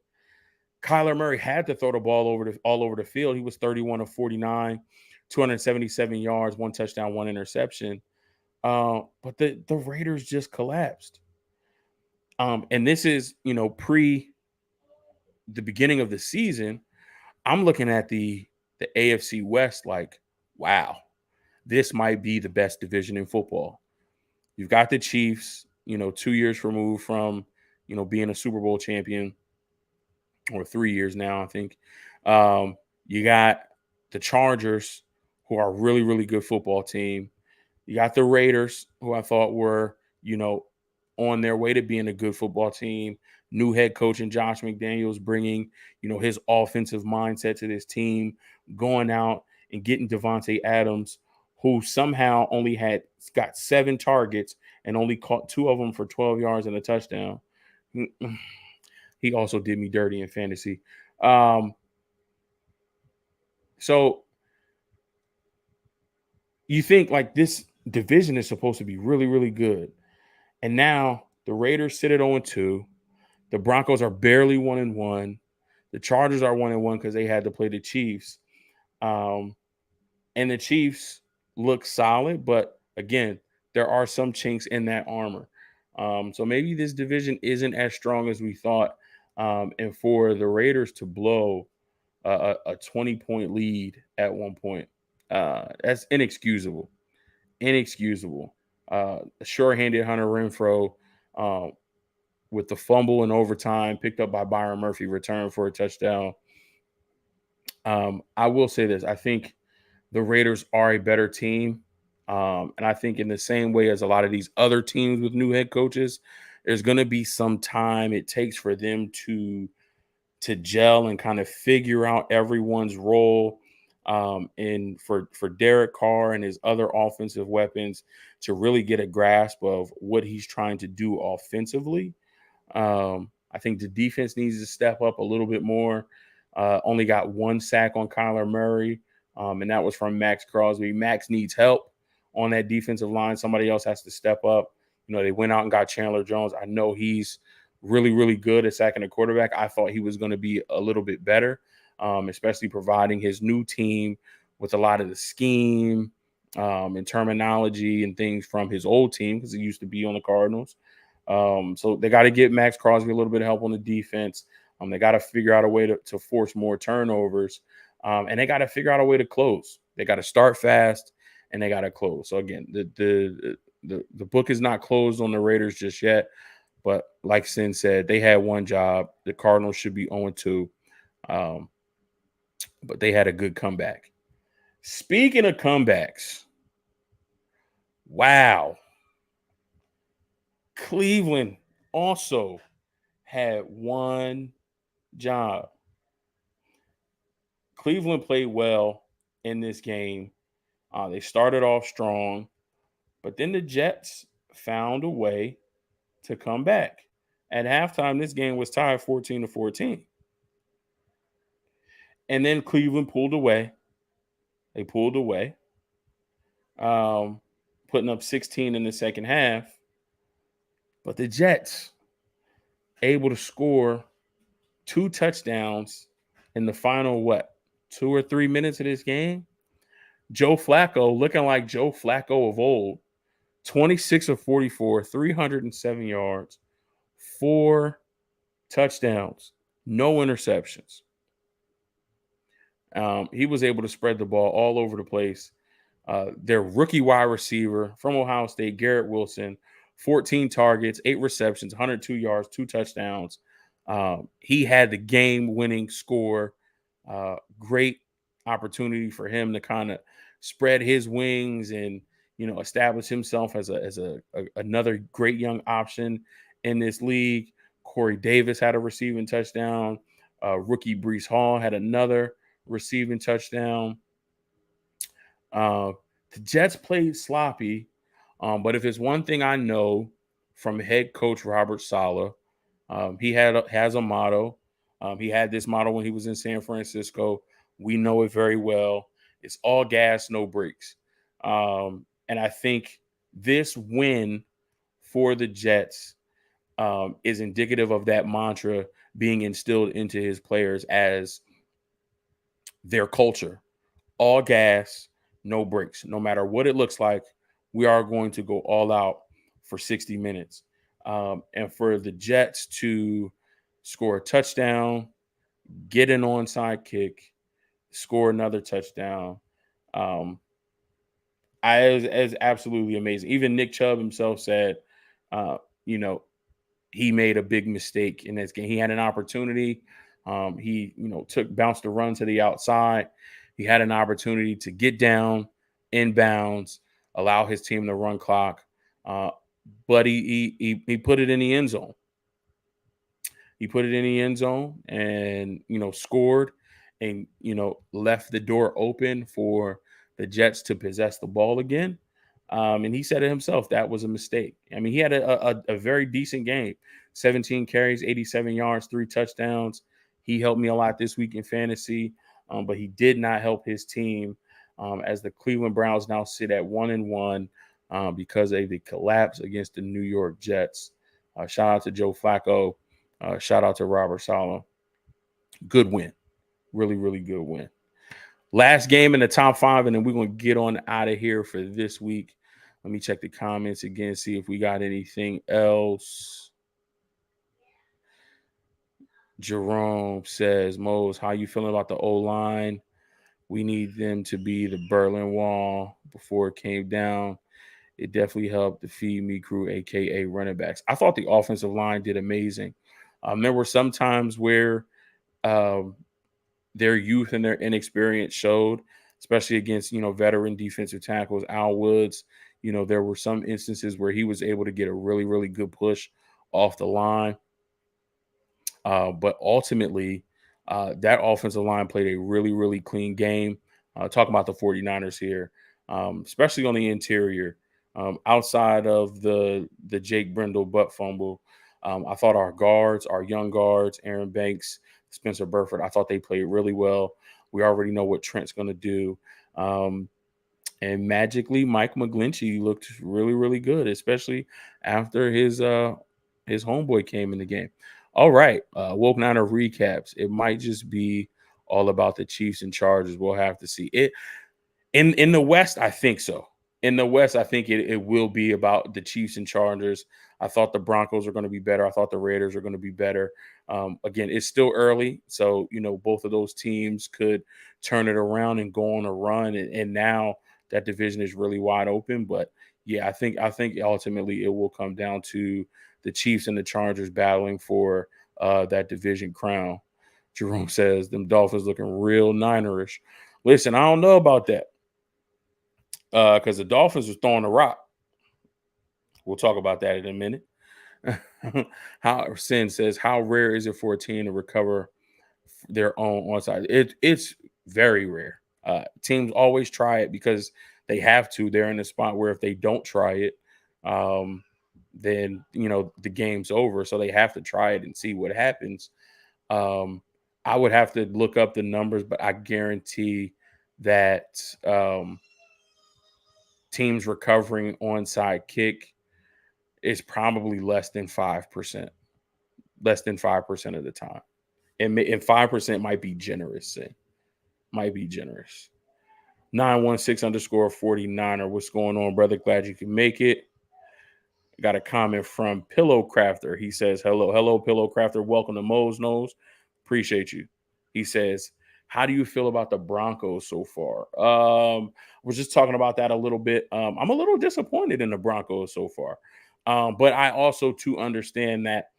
Kyler Murray had to throw the ball all over the field. He was 31 of 49, 277 yards, 1 touchdown, 1 interception. But the Raiders just collapsed. And this is, pre the beginning of the season. I'm looking at the AFC West like, wow, this might be the best division in football. You've got the Chiefs, 2 years removed from, being a Super Bowl champion, or 3 years now, I think. You got the Chargers, who are a really, really good football team. You got the Raiders, who I thought were, on their way to being a good football team. New head coach and Josh McDaniels bringing, his offensive mindset to this team, going out and getting Devontae Adams, who somehow only got 7 targets and only caught 2 of them for 12 yards and a touchdown. He also did me dirty in fantasy. So you think like this division is supposed to be really, really good. And now the Raiders sit at 0-2. The Broncos are barely 1-1. The Chargers are 1-1 because they had to play the Chiefs. And the Chiefs look solid, but again, there are some chinks in that armor. So maybe this division isn't as strong as we thought. And for the Raiders to blow a 20-point lead at one point, that's inexcusable. Inexcusable. Sure-handed Hunter Renfrow with the fumble in overtime, picked up by Byron Murphy, returned for a touchdown. I will say this. I think the Raiders are a better team. And I think in the same way as a lot of these other teams with new head coaches, there's going to be some time it takes for them to gel and kind of figure out everyone's role. And for Derek Carr and his other offensive weapons to really get a grasp of what he's trying to do offensively. I think the defense needs to step up a little bit more. Only got 1 sack on Kyler Murray, and that was from Max Crosby. Max needs help on that defensive line. Somebody else has to step up. They went out and got Chandler Jones. I know he's really, really good at sacking the quarterback. I thought he was going to be a little bit better, especially providing his new team with a lot of the scheme and terminology and things from his old team because he used to be on the Cardinals. So they got to get Max Crosby a little bit of help on the defense. They got to figure out a way to force more turnovers, and they got to figure out a way to close. They got to start fast, and they got to close. So again, the book is not closed on the Raiders just yet. But like Sin said, they had one job. The Cardinals should be 0-2. But they had a good comeback. Speaking of comebacks, wow. Cleveland also had one job. Cleveland played well in this game. They started off strong, but then the Jets found a way to come back. At halftime, this game was tied 14-14. And then Cleveland pulled away. They pulled away, putting up 16 in the second half. But the Jets able to score 2 touchdowns in the final, 2 or 3 minutes of this game? Joe Flacco, looking like Joe Flacco of old, 26 of 44, 307 yards, 4 touchdowns, no interceptions. He was able to spread the ball all over the place. Their rookie wide receiver from Ohio State, Garrett Wilson, 14 targets, 8 receptions, 102 yards, 2 touchdowns. He had the game-winning score. Great opportunity for him to kind of spread his wings and establish himself as another great young option in this league. Corey Davis had a receiving touchdown. Rookie Breece Hall had another receiving touchdown. The Jets played sloppy, but if it's one thing I know from head coach Robert Saleh, he has a motto. He had this motto when he was in San Francisco. We know it very well. It's all gas, no brakes. And I think this win for the Jets is indicative of that mantra being instilled into his players as their culture. All gas, no brakes. No matter what it looks like, we are going to go all out for 60 minutes. And for the Jets to score a touchdown, get an onside kick, score another touchdown, is absolutely amazing. Even Nick Chubb himself said, he made a big mistake in this game. He had an opportunity. He bounced a run to the outside. He had an opportunity to get down, inbounds, allow his team to run clock. But he put it in the end zone. He put it in the end zone and, scored and, left the door open for the Jets to possess the ball again. And he said it himself, that was a mistake. I mean, he had a very decent game, 17 carries, 87 yards, 3 touchdowns. He helped me a lot this week in fantasy, but he did not help his team as the Cleveland Browns now sit at 1-1 because of the collapse against the New York Jets. Shout out to Joe Flacco. Shout out to Robert Saleh. Good win. Really, really good win. Last game in the top 5, and then we're going to get on out of here for this week. Let me check the comments again, see if we got anything else. Jerome says, Mose, how you feeling about the O-line? We need them to be the Berlin Wall before it came down. It definitely helped the Feed Me crew, a.k.a. running backs. I thought the offensive line did amazing. There were some times where their youth and their inexperience showed, especially against, veteran defensive tackles. Al Woods, there were some instances where he was able to get a really, really good push off the line. But ultimately, that offensive line played a really, really clean game. Talking about the 49ers here, especially on the interior, outside of the Jake Brendel butt fumble. I thought our young guards, Aaron Banks, Spencer Burford, I thought they played really well. We already know what Trent's going to do. And magically, Mike McGlinchey looked really, really good, especially after his homeboy came in the game. All right, Woke Niner recaps. It might just be all about the Chiefs and Chargers. We'll have to see it. In the West, I think so. In the West, I think it will be about the Chiefs and Chargers. I thought the Broncos are going to be better. I thought the Raiders are going to be better. Again, it's still early, so both of those teams could turn it around and go on a run. And now that division is really wide open. But yeah, I think ultimately it will come down to the Chiefs and the Chargers battling for that division crown. Jerome says them Dolphins looking real Ninerish. Listen, I don't know about that. Because the Dolphins are throwing a rock. We'll talk about that in a minute. How Sin says, how rare is it for a team to recover their own onside? It's very rare. Teams always try it because they have to. They're in a spot where if they don't try it, then the game's over. So they have to try it and see what happens. I would have to look up the numbers, but I guarantee that teams recovering onside kick is probably less than 5%. Less than 5% of the time. And 5% might be generous. Say. Might be generous. 916_49er. What's going on, brother? Glad you can make it. Got a comment from Pillow Crafter. He says, hello, Pillow Crafter. Welcome to Mo's Nose. Appreciate you. He says, how do you feel about the Broncos so far? We're just talking about that a little bit. I'm a little disappointed in the Broncos so far. But I also too understand that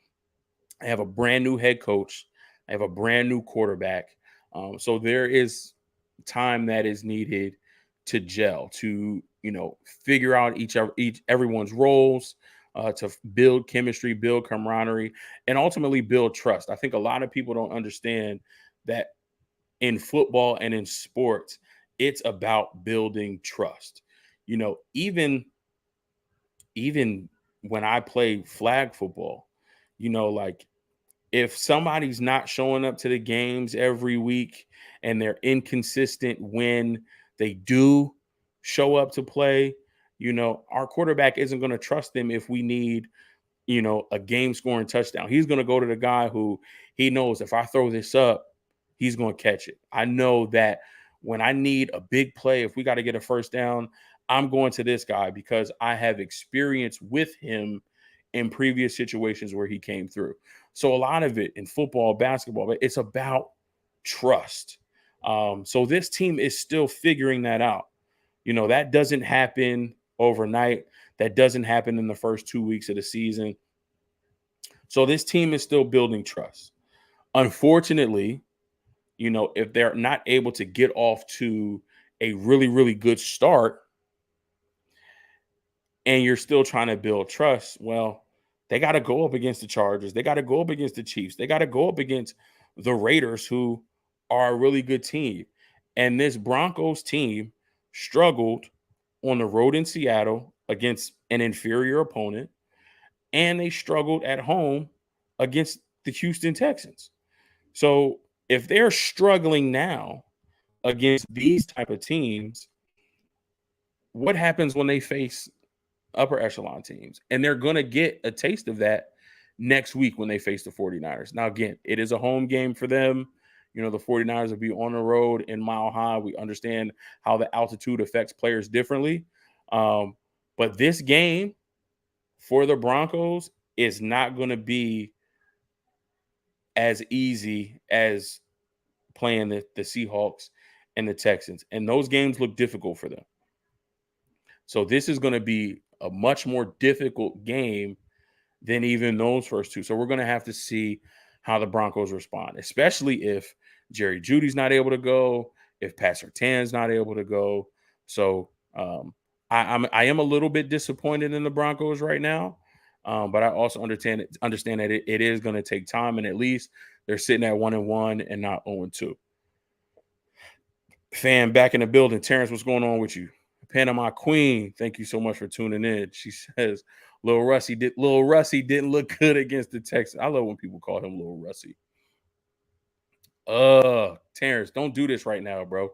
I have a brand new head coach. I have a brand new quarterback. So there is time that is needed to gel, to figure out everyone's roles, to build chemistry, build camaraderie, and ultimately build trust. I think a lot of people don't understand that in football and in sports, it's about building trust. Even when I play flag football, like if somebody's not showing up to the games every week and they're inconsistent when they do show up to play, our quarterback isn't going to trust them if we need, a game scoring touchdown. He's going to go to the guy who he knows if I throw this up, he's going to catch it. I know that when I need a big play, if we got to get a first down, I'm going to this guy because I have experience with him in previous situations where he came through. So a lot of it in football, basketball, it's about trust. So this team is still figuring that out. That doesn't happen overnight. That doesn't happen in the first 2 weeks of the season. So this team is still building trust. Unfortunately, if they're not able to get off to a really, really good start and you're still trying to build trust, well, they got to go up against the Chargers. They got to go up against the Chiefs. They got to go up against the Raiders, who are a really good team. And this Broncos team struggled on the road in Seattle against an inferior opponent, and they struggled at home against the Houston Texans. So if they're struggling now against these type of teams, what happens when they face upper echelon teams? And they're going to get a taste of that next week when they face the 49ers. Now, again, it is a home game for them. The 49ers will be on the road in Mile High. We understand how the altitude affects players differently. But this game for the Broncos is not going to be as easy as playing the Seahawks and the Texans. And those games look difficult for them. So this is going to be a much more difficult game than even those first two. So we're going to have to see how the Broncos respond, especially if Jerry Jeudy's not able to go, if Pat Surtain's not able to go. So I am a little bit disappointed in the Broncos right now. But I also understand that it is going to take time, and at least they're sitting at 1-1 and not 0-2. Fan back in the building. Terrence, what's going on with you? Panama Queen, thank you so much for tuning in. She says, Lil Russie didn't look good against the Texans. I love when people call him Lil Russie. Terrence, don't do this right now, bro.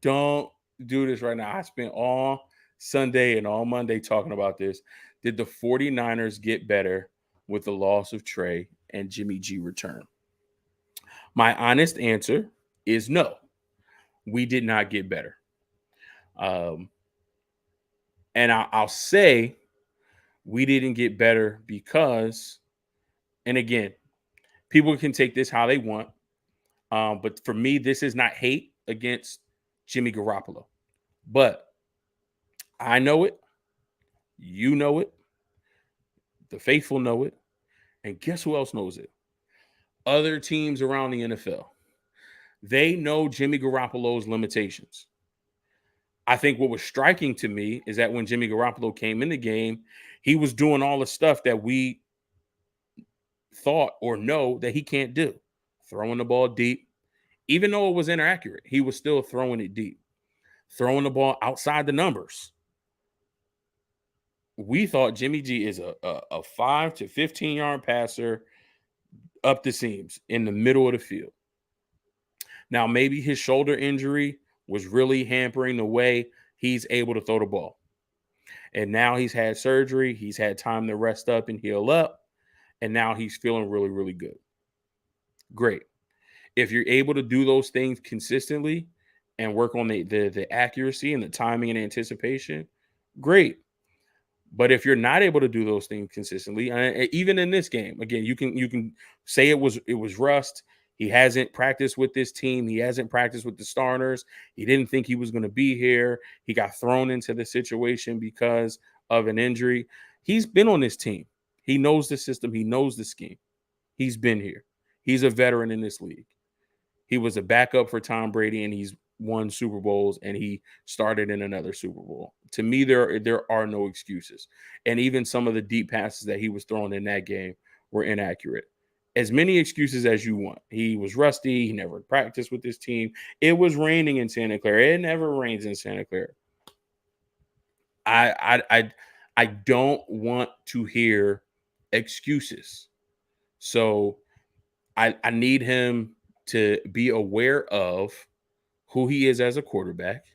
Don't do this right now. I spent all Sunday and all Monday talking about this. Did the 49ers get better with the loss of Trey and Jimmy G return? My honest answer is no. We did not get better. And I'll say we didn't get better because, and again, people can take this how they want. But for me, this is not hate against Jimmy Garoppolo. But I know it. You know it. The faithful know it. And guess who else knows it? Other teams around the NFL. They know Jimmy Garoppolo's limitations. I think what was striking to me is that when Jimmy Garoppolo came in the game, he was doing all the stuff that we thought or know that he can't do. Throwing the ball deep. Even though it was inaccurate, he was still throwing it deep. Throwing the ball outside the numbers. We thought Jimmy G is a 5 to 15-yard passer up the seams in the middle of the field. Now, maybe his shoulder injury was really hampering the way he's able to throw the ball. And now he's had surgery. He's had time to rest up and heal up. And now he's feeling really, really good. Great. If you're able to do those things consistently and work on the accuracy and the timing and anticipation, great. But if you're not able to do those things consistently, even in this game, again, you can say it was rust. He hasn't practiced with this team. He hasn't practiced with the starters. He didn't think he was going to be here. He got thrown into the situation because of an injury. He's been on this team. He knows the system. He knows the scheme. He's been here. He's a veteran in this league. He was a backup for Tom Brady, and he's won Super Bowls, and he started in another Super Bowl. To me, there are no excuses. And even some of the deep passes that he was throwing in that game were inaccurate. As many excuses as you want. He was rusty. He never practiced with this team. It was raining in Santa Clara. It never rains in Santa Clara. I don't want to hear excuses. So I need him to be aware of who he is as a quarterback,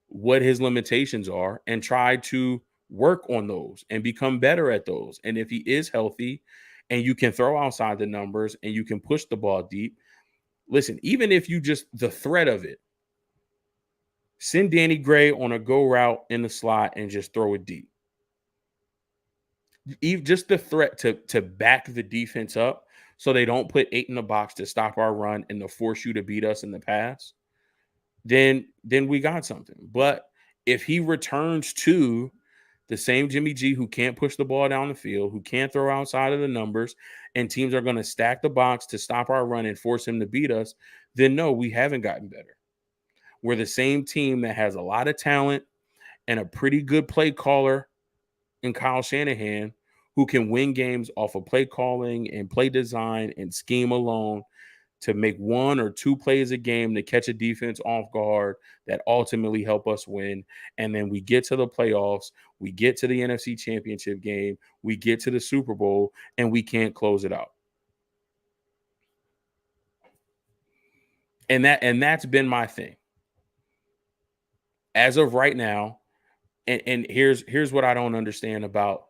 what his limitations are, and try to work on those and become better at those. And if he is healthy and you can throw outside the numbers and you can push the ball deep, listen, even if you just the threat of it, send Danny Gray on a go route in the slot and just throw it deep. Just the threat to back the defense up so they don't put 8 in the box to stop our run and to force you to beat us in the pass, then we got something. But if he returns to the same Jimmy G who can't push the ball down the field, who can't throw outside of the numbers, and teams are going to stack the box to stop our run and force him to beat us, then no, we haven't gotten better. We're the same team that has a lot of talent and a pretty good play caller in Kyle Shanahan who can win games off of play calling and play design and scheme alone to make 1 or 2 plays a game to catch a defense off guard that ultimately help us win. And then we get to the playoffs, we get to the NFC Championship game, we get to the Super Bowl, and we can't close it out. And that's been my thing. As of right now, and here's what I don't understand about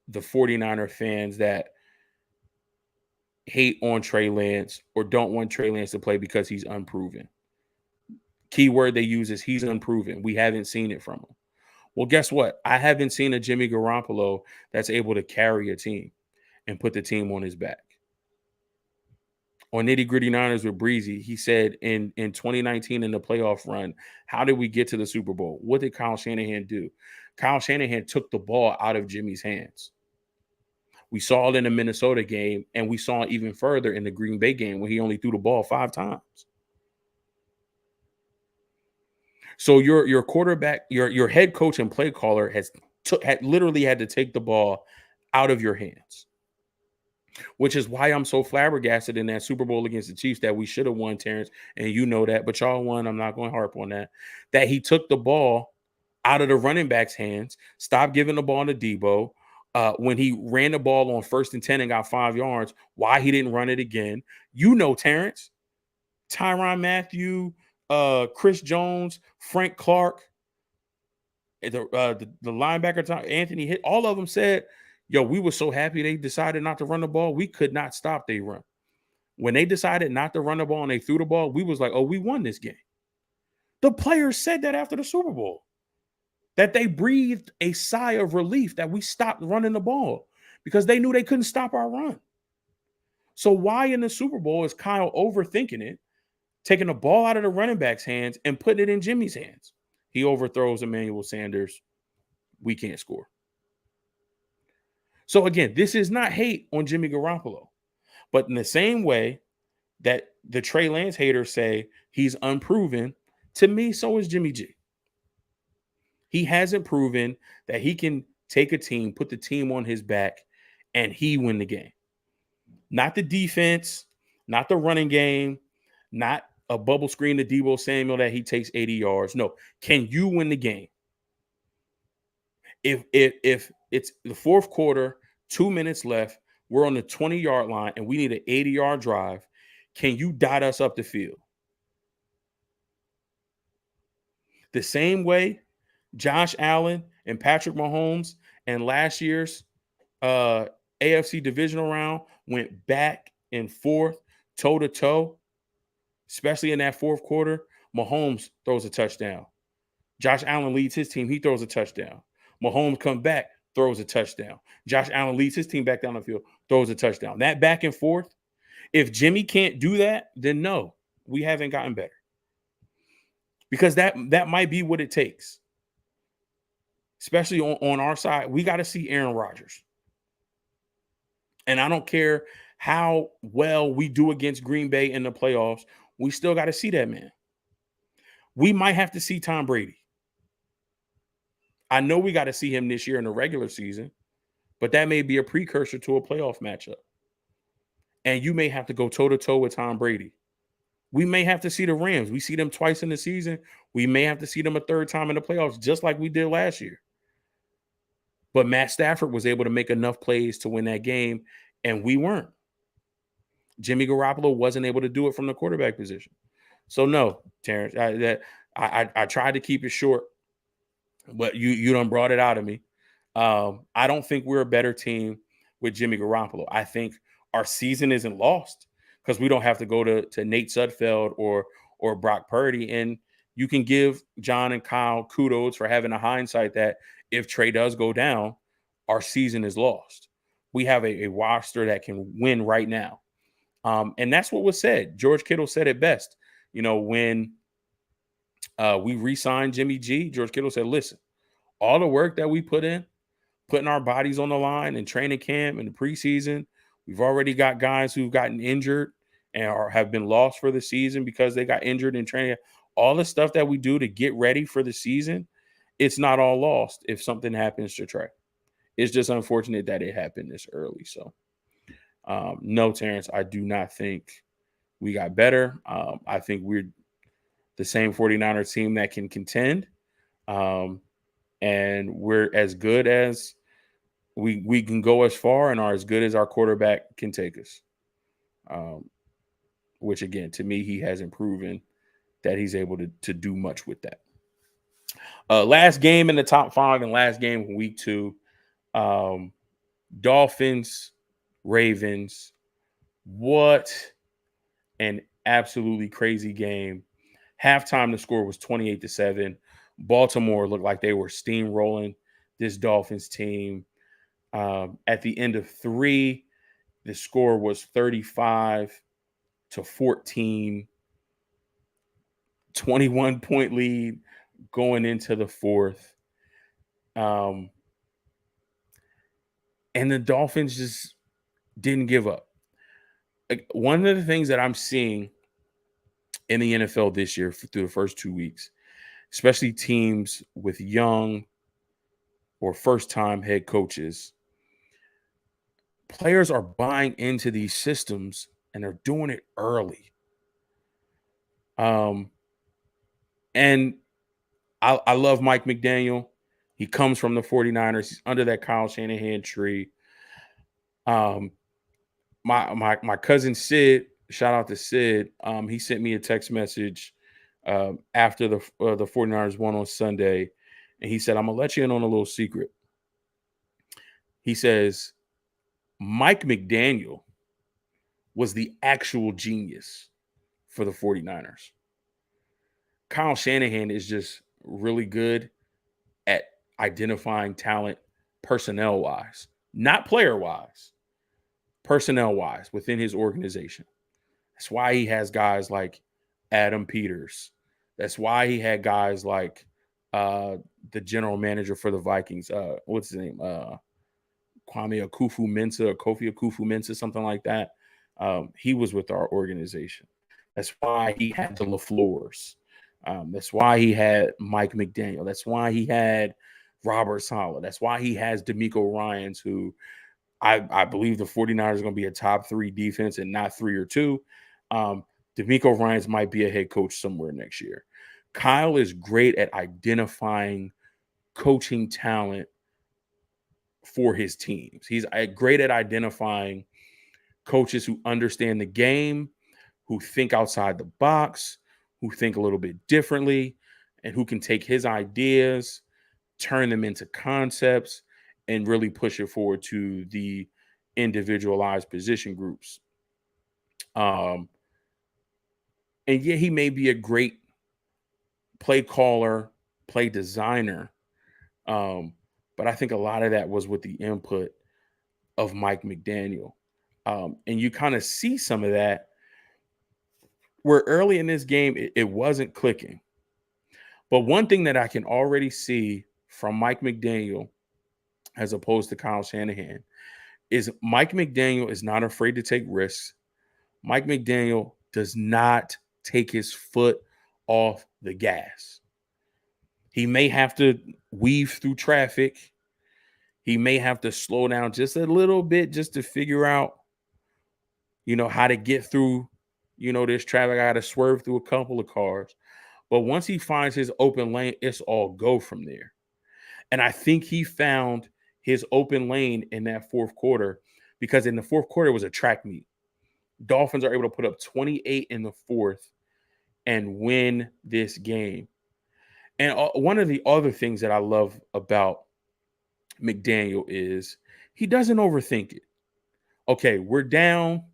the 49er fans that hate on Trey Lance or don't want Trey Lance to play because he's unproven. Key word they use is he's unproven. We haven't seen it from him. Well, guess what? I haven't seen a Jimmy Garoppolo that's able to carry a team and put the team on his back. On Nitty Gritty Niners with Breezy, he said in 2019 in the playoff run, how did we get to the Super Bowl? What did Kyle Shanahan do? Kyle Shanahan took the ball out of Jimmy's hands. We saw it in the Minnesota game, and we saw it even further in the Green Bay game where he only threw the ball 5 times. So your quarterback, your head coach and play caller has literally had to take the ball out of your hands. Which is why I'm so flabbergasted in that Super Bowl against the Chiefs that we should have won, Terrence, and you know that, but y'all won. I'm not going to harp on that. That he took the ball out of the running back's hands, stopped giving the ball to Debo. When he ran the ball on 1st and 10 and got 5 yards, why he didn't run it again? You know, Terrence, Tyrann Mathieu, Chris Jones, Frank Clark, the linebacker, Anthony Hitt, all of them said, yo, we were so happy they decided not to run the ball. We could not stop their run. When they decided not to run the ball and they threw the ball, we was like, oh, we won this game. The players said that after the Super Bowl, that they breathed a sigh of relief that we stopped running the ball because they knew they couldn't stop our run. So why in the Super Bowl is Kyle overthinking it, taking the ball out of the running back's hands and putting it in Jimmy's hands? He overthrows Emmanuel Sanders. We can't score. So again, this is not hate on Jimmy Garoppolo, but in the same way that the Trey Lance haters say he's unproven, to me, so is Jimmy G. He hasn't proven that he can take a team, put the team on his back, and he win the game. Not the defense, not the running game, not a bubble screen to Deebo Samuel that he takes 80 yards. No, can you win the game? If it's the fourth quarter, 2 minutes left, we're on the 20-yard line, and we need an 80-yard drive, can you dot us up the field? The same way Josh Allen and Patrick Mahomes and last year's AFC divisional round went back and forth, toe-to-toe, especially in that fourth quarter. Mahomes throws a touchdown. Josh Allen leads his team. He throws a touchdown. Mahomes comes back, throws a touchdown. Josh Allen leads his team back down the field, throws a touchdown. That back and forth, if Jimmy can't do that, then no, we haven't gotten better. Because that might be what it takes. Especially on our side, we got to see Aaron Rodgers. And I don't care how well we do against Green Bay in the playoffs, we still got to see that man. We might have to see Tom Brady. I know we got to see him this year in the regular season, but that may be a precursor to a playoff matchup. And you may have to go toe-to-toe with Tom Brady. We may have to see the Rams. We see them twice in the season. We may have to see them a third time in the playoffs, just like we did last year. But Matt Stafford was able to make enough plays to win that game, and we weren't. Jimmy Garoppolo wasn't able to do it from the quarterback position. So no, Terrence, I tried to keep it short, but you done brought it out of me. I don't think we're a better team with Jimmy Garoppolo. I think our season isn't lost because we don't have to go to Nate Sudfeld or Brock Purdy. And you can give John and Kyle kudos for having a hindsight that if Trey does go down, our season is lost. We have a roster that can win right now. And that's what was said. George Kittle said it best. You know, when we re-signed Jimmy G, George Kittle said, listen, all the work that we put in, putting our bodies on the line in training camp and the preseason, we've already got guys who've gotten injured and have been lost for the season because they got injured in training. All the stuff that we do to get ready for the season, it's not all lost if something happens to Trey. It's just unfortunate that it happened this early. So, no, Terrence, I do not think we got better. I think we're the same 49er team that can contend. And we're as good as we can go as far and are as good as our quarterback can take us. Which, again, to me, he hasn't proven that he's able to do much with that. Last game in the top 5 and last game of week 2. Dolphins, Ravens. What an absolutely crazy game. Halftime, the score was 28-7. Baltimore looked like they were steamrolling this Dolphins team. At the end of 3, the score was 35-14. 21-point lead going into the 4th. And the Dolphins just didn't give up. One of the things that I'm seeing in the NFL this year through the first 2 weeks, especially teams with young or first-time head coaches, players are buying into these systems and they're doing it early. And I love Mike McDaniel. He comes from the 49ers. He's under that Kyle Shanahan tree. My cousin Sid, shout out to Sid. He sent me a text message after the 49ers won on Sunday, and he said, "I'm gonna let you in on a little secret." He says Mike McDaniel was the actual genius for the 49ers. Kyle Shanahan is just really good at identifying talent personnel wise, not player wise, personnel wise within his organization. That's why he has guys like Adam Peters. That's why he had guys like the general manager for the Vikings. What's his name? Kwame Akufu-Mensah or Kofi Akufu-Mensah, something like that. He was with our organization. That's why he had the LaFleurs. That's why he had Mike McDaniel. That's why he had Robert Saleh. That's why he has DeMeco Ryans, who I believe the 49ers are going to be a top 3 defense and not 3 or 2. DeMeco Ryans might be a head coach somewhere next year. Kyle is great at identifying coaching talent for his teams. He's great at identifying coaches who understand the game, who think outside the box, who think a little bit differently, and who can take his ideas, turn them into concepts, and really push it forward to the individualized position groups. And yeah, he may be a great play caller, play designer, but I think a lot of that was with the input of Mike McDaniel. And you kind of see some of that where early in this game, it wasn't clicking. But one thing that I can already see from Mike McDaniel, as opposed to Kyle Shanahan, is Mike McDaniel is not afraid to take risks. Mike McDaniel does not take his foot off the gas. He may have to weave through traffic. He may have to slow down just a little bit just to figure out, how to get through, this traffic. I got to swerve through a couple of cars. But once he finds his open lane, it's all go from there. And I think he found his open lane in that fourth quarter, because in the fourth quarter, it was a track meet. Dolphins are able to put up 28 in the fourth and win this game. And one of the other things that I love about McDaniel is he doesn't overthink it. Okay, we're down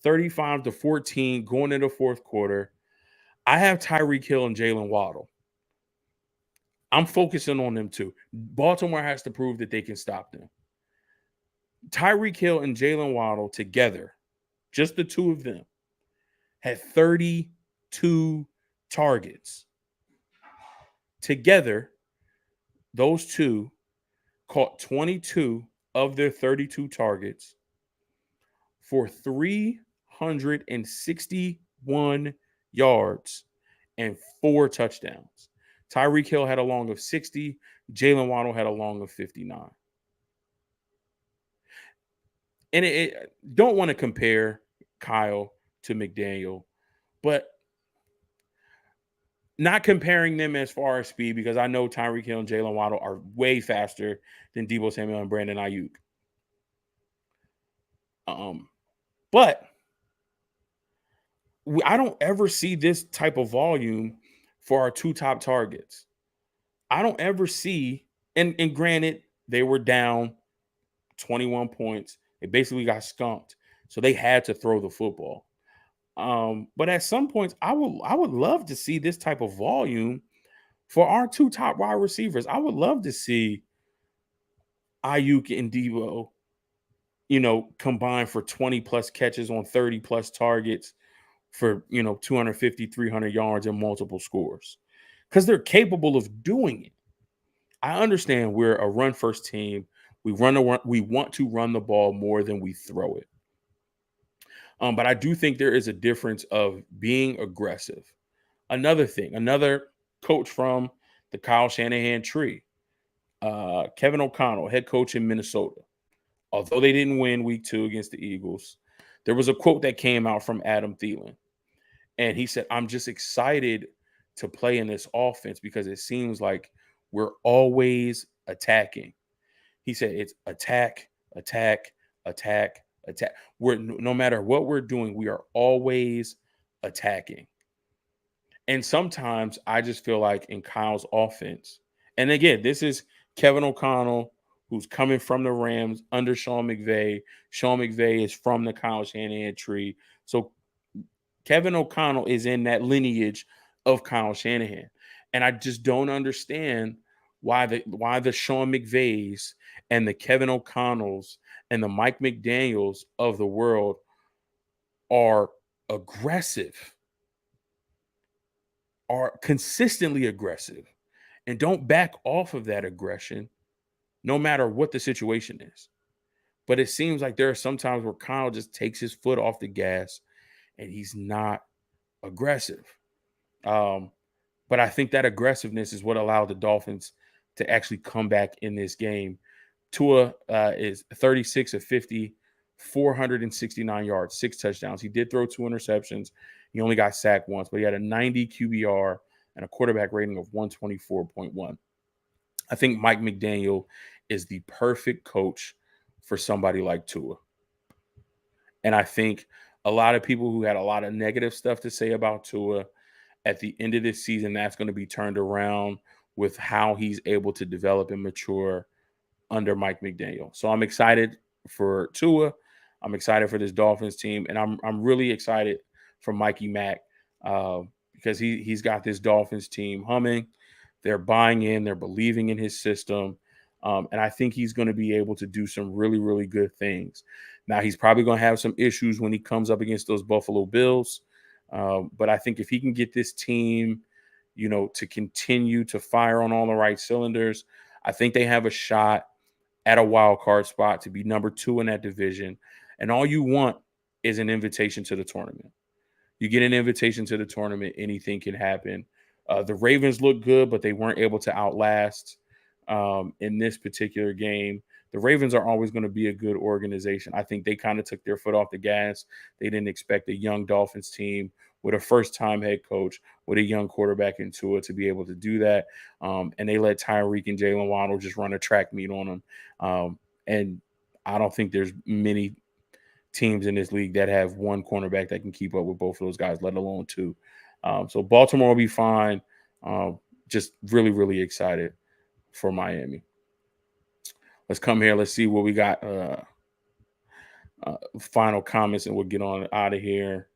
35-14 going into the fourth quarter. I have Tyreek Hill and Jalen Waddle. I'm focusing on them too. Baltimore has to prove that they can stop them. Tyreek Hill and Jalen Waddle together, just the two of them, had 32 targets. Together, those two caught 22 of their 32 targets for 361 yards and 4 touchdowns. Tyreek Hill had a long of 60. Jalen Waddle had a long of 59. And don't want to compare Kyle to McDaniel, but not comparing them as far as speed, because I know Tyreek Hill and Jalen Waddle are way faster than Deebo Samuel and Brandon Ayuk. But I don't ever see this type of volume for our 2 top targets. I don't ever see, and granted, they were down 21 points. They basically got skunked, so they had to throw the football. But at some points, I would love to see this type of volume for our 2 top wide receivers. I would love to see Ayuk and Deebo, combine for 20 plus catches on 30 plus targets for, 250, 300 yards and multiple scores, because they're capable of doing it. I understand we're a run first team. We want to run the ball more than we throw it. But I do think there is a difference of being aggressive. Another coach from the Kyle Shanahan tree, Kevin O'Connell, head coach in Minnesota, although they didn't win week 2 against the Eagles, there was a quote that came out from Adam Thielen. And he said, I'm just excited to play in this offense because it seems like we're always attacking. He said it's attack, attack, attack, attack. No matter what we're doing, we are always attacking. And sometimes I just feel like in Kyle's offense, and again, this is Kevin O'Connell, who's coming from the Rams under Sean McVay. Sean McVay is from the Kyle Shanahan tree. So Kevin O'Connell is in that lineage of Kyle Shanahan. And I just don't understand why the Sean McVays and the Kevin O'Connells and the Mike McDaniels of the world are aggressive, are consistently aggressive, and don't back off of that aggression no matter what the situation is. But it seems like there are some times where Kyle just takes his foot off the gas and he's not aggressive. But I think that aggressiveness is what allowed the Dolphins to actually come back in this game. Tua is 36 of 50, 469 yards, 6 touchdowns. He did throw 2 interceptions. He only got sacked once, but he had a 90 QBR and a quarterback rating of 124.1. I think Mike McDaniel is the perfect coach for somebody like Tua. And I think a lot of people who had a lot of negative stuff to say about Tua at the end of this season, that's going to be turned around with how he's able to develop and mature under Mike McDaniel. So I'm excited for Tua. I'm excited for this Dolphins team, and I'm really excited for Mikey Mack because he's got this Dolphins team humming. They're buying in. They're believing in his system. And I think he's going to be able to do some really, really good things. Now, he's probably going to have some issues when he comes up against those Buffalo Bills. But I think if he can get this team, to continue to fire on all the right cylinders, I think they have a shot at a wild card spot to be number 2 in that division. And all you want is an invitation to the tournament. You get an invitation to the tournament, anything can happen. The Ravens look good, but they weren't able to outlast in this particular game. The Ravens are always going to be a good organization. I think they kind of took their foot off the gas. They didn't expect a young Dolphins team with a first-time head coach, with a young quarterback in Tua to be able to do that. And they let Tyreek and Jalen Waddle just run a track meet on them. And I don't think there's many teams in this league that have one cornerback that can keep up with both of those guys, let alone 2. So Baltimore will be fine. Just really, really excited for Miami. Let's come here. Let's see what we got. Final comments, and we'll get on out of here.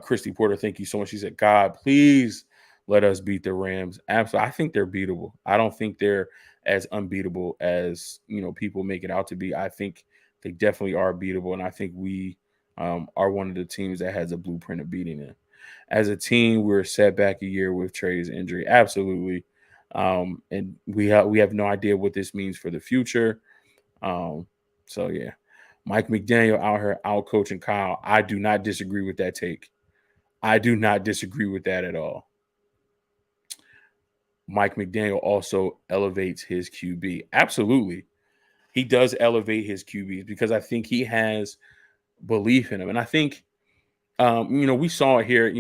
Christy Porter, thank you so much. She said, God, please let us beat the Rams. Absolutely. I think they're beatable. I don't think they're as unbeatable as, people make it out to be. I think they definitely are beatable, and I think we are one of the teams that has a blueprint of beating them. As a team, we're set back a year with Trey's injury. Absolutely. And we have no idea what this means for the future. So yeah, Mike McDaniel out here out coaching Kyle. I do not disagree with that take. I do not disagree with that at all. Mike McDaniel also elevates his QB. Absolutely. He does elevate his QBs because I think he has belief in him. And I think, we saw it here,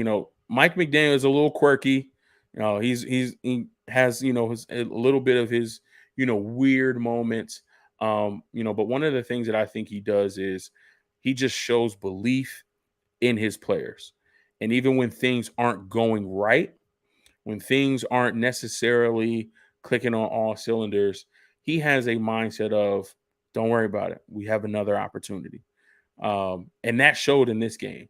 Mike McDaniel is a little quirky. He has, a little bit of his, weird moments. But one of the things that I think he does is he just shows belief in his players. And even when things aren't going right, when things aren't necessarily clicking on all cylinders, he has a mindset of, don't worry about it. We have another opportunity. And that showed in this game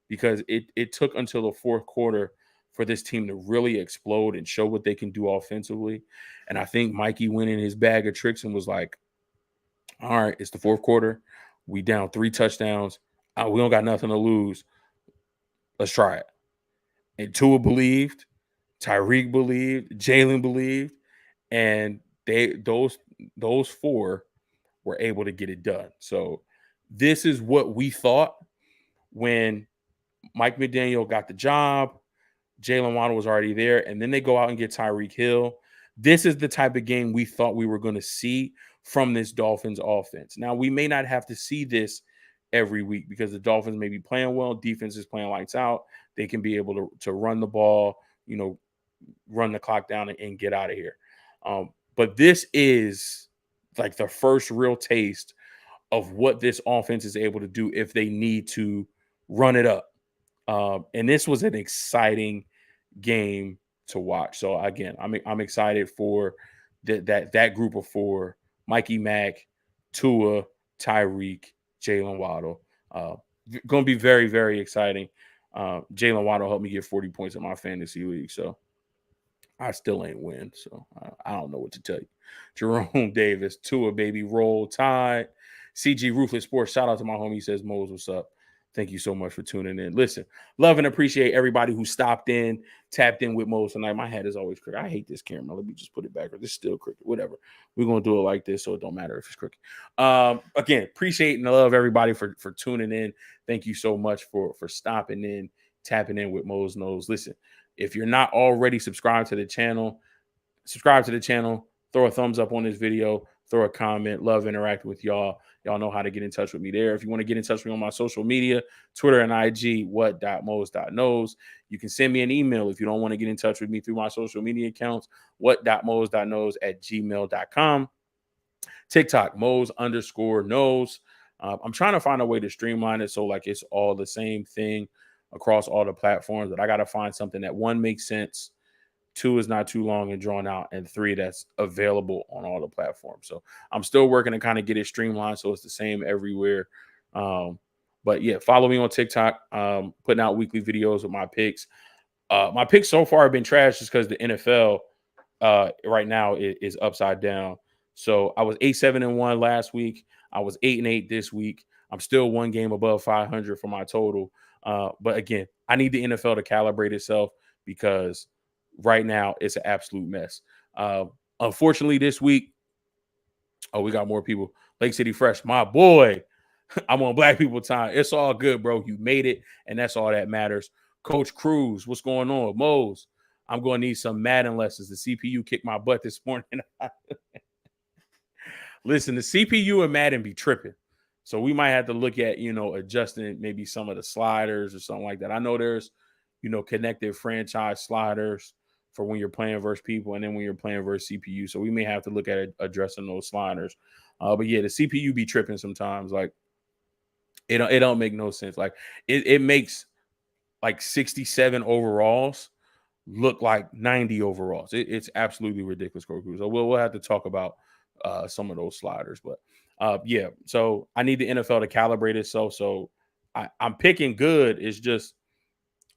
because it took until the fourth quarter for this team to really explode and show what they can do offensively. And I think Mikey went in his bag of tricks and was like, all right, it's the fourth quarter. We down 3 touchdowns. We don't got nothing to lose. Let's try it. And Tua believed. Tyreek believed. Jalen believed. And those 4 were able to get it done. So this is what we thought when Mike McDaniel got the job. Jalen Waddle was already there. And then they go out and get Tyreek Hill. This is the type of game we thought we were going to see from this Dolphins offense. Now, we may not have to see this every week because the Dolphins may be playing well. Defense is playing lights out. They can be able to run the ball, run the clock down and get out of here. But this is like the first real taste of what this offense is able to do if they need to run it up. And this was an exciting game to watch. So again, I'm excited for that group of four: Mikey Mack, Tua, Tyreek, Jalen Waddle. Going to be very, very exciting. Jalen Waddle helped me get 40 points in my fantasy league, so I still ain't win. So I don't know what to tell you. Jerome Davis, Tua, baby, roll tide. CG Ruthless Sports, shout out to my homie. He says, Mose, what's up? Thank you so much for tuning in. Listen, love and appreciate everybody who stopped in, tapped in with Mose tonight. My head is always crooked. I hate this camera. Let me just put it back. This is still crooked. Whatever. We're going to do it like this, so it don't matter if it's crooked. Again, appreciate and love everybody for tuning in. Thank you so much for stopping in, tapping in with Mose Knows. Listen, if you're not already subscribed to the channel, subscribe to the channel. Throw a thumbs up on this video. Throw a comment. Love interacting with y'all. Y'all know how to get in touch with me there. If you want to get in touch with me on my social media, Twitter and IG, what.mose.knows. You can send me an email if you don't want to get in touch with me through my social media accounts, what.mose.knows@gmail.com. TikTok, Mose_knows. I'm trying to find a way to streamline it so like it's all the same thing across all the platforms, but I got to find something that, one, makes sense, two, is not too long and drawn out, and three, that's available on all the platforms. So I'm still working to kind of get it streamlined so it's the same everywhere. But yeah, follow me on TikTok, putting out weekly videos with my picks. My picks so far have been trash just because the NFL right now is upside down. So I was 8-7-1 last week. I was 8-8 this week. I'm still one game above 500 for my total. But again, I need the NFL to calibrate itself because right now it's an absolute mess. Unfortunately, this week, we got more people. Lake City Fresh, my boy. I'm on Black People Time. It's all good, bro. You made it, and that's all that matters. Coach Cruz, what's going on? Mose, I'm going to need some Madden lessons. The CPU kicked my butt this morning. Listen, the CPU and Madden be tripping. So we might have to look at, adjusting maybe some of the sliders or something like that. I know there's, connected franchise sliders for when you're playing versus people and then when you're playing versus CPU. So we may have to look at addressing those sliders. But yeah, the CPU be tripping sometimes. Like it don't make no sense. Like it makes like 67 overalls look like 90 overalls. It's absolutely ridiculous, Coach Cruz. So we'll have to talk about some of those sliders. But yeah, so I need the NFL to calibrate itself. So I'm picking good. It's just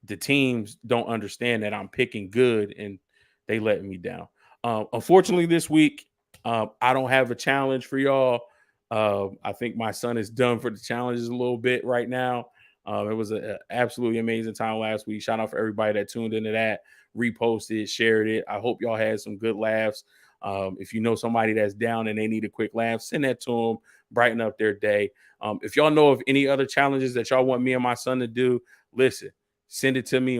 the teams don't understand that I'm picking good and they letting me down. Unfortunately, this week, I don't have a challenge for y'all. I think my son is done for the challenges a little bit right now. It was an absolutely amazing time last week. Shout out for everybody that tuned into that, reposted, shared it. I hope y'all had some good laughs. If you know somebody that's down and they need a quick laugh, send that to them, brighten up their day. If y'all know of any other challenges that y'all want me and my son to do, listen, send it to me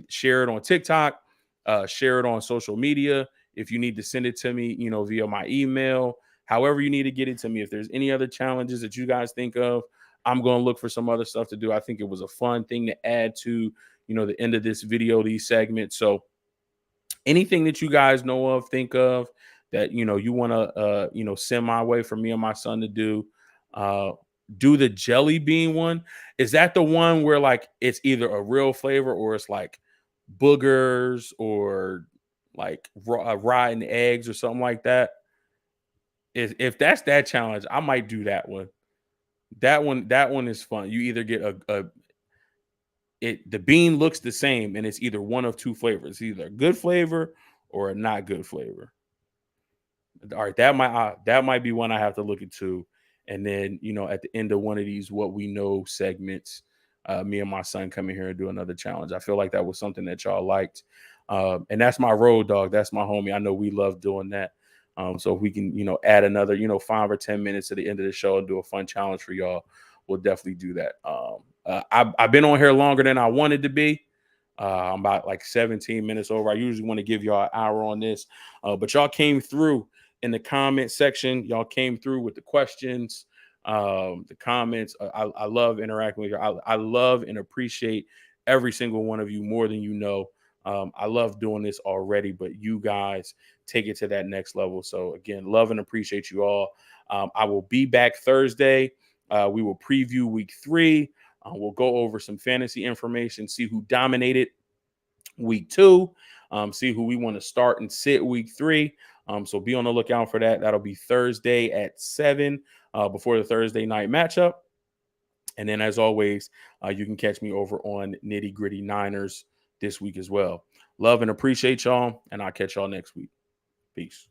share it on TikTok, share it on social media. If you need to send it to me, via my email, however you need to get it to me. If there's any other challenges that you guys think of, I'm going to look for some other stuff to do. I think it was a fun thing to add to, the end of this video, these segments. So anything that you guys know of, think of that, you want to, send my way for me and my son to do. Do the jelly bean one. Is that the one where like it's either a real flavor or it's like boogers or like rotten eggs or something like that? If that's that challenge, I might do that one. That one is fun. You either get the bean looks the same and it's either one of two flavors. It's either a good flavor or a not good flavor. All right, that might be one I have to look into. And then, at the end of one of these What We Know segments, me and my son come in here and do another challenge. I feel like that was something that y'all liked. And that's my road dog. That's my homie. I know we love doing that. So if we can, add another, 5 or 10 minutes at the end of the show and do a fun challenge for y'all, we'll definitely do that. I've been on here longer than I wanted to be. I'm about like 17 minutes over. I usually want to give y'all an hour on this, but y'all came through in the comment section. Y'all came through with the questions, the comments. I love interacting with you. I love and appreciate every single one of you more than you know. I love doing this already, but you guys take it to that next level. So again, love and appreciate you all. I will be back Thursday. We will preview week 3. We'll go over some fantasy information, see who dominated week 2, see who we want to start and sit week 3. So be on the lookout for that. That'll be Thursday at 7 before the Thursday night matchup. And then, as always, you can catch me over on Nitty Gritty Niners this week as well. Love and appreciate y'all, and I'll catch y'all next week. Peace.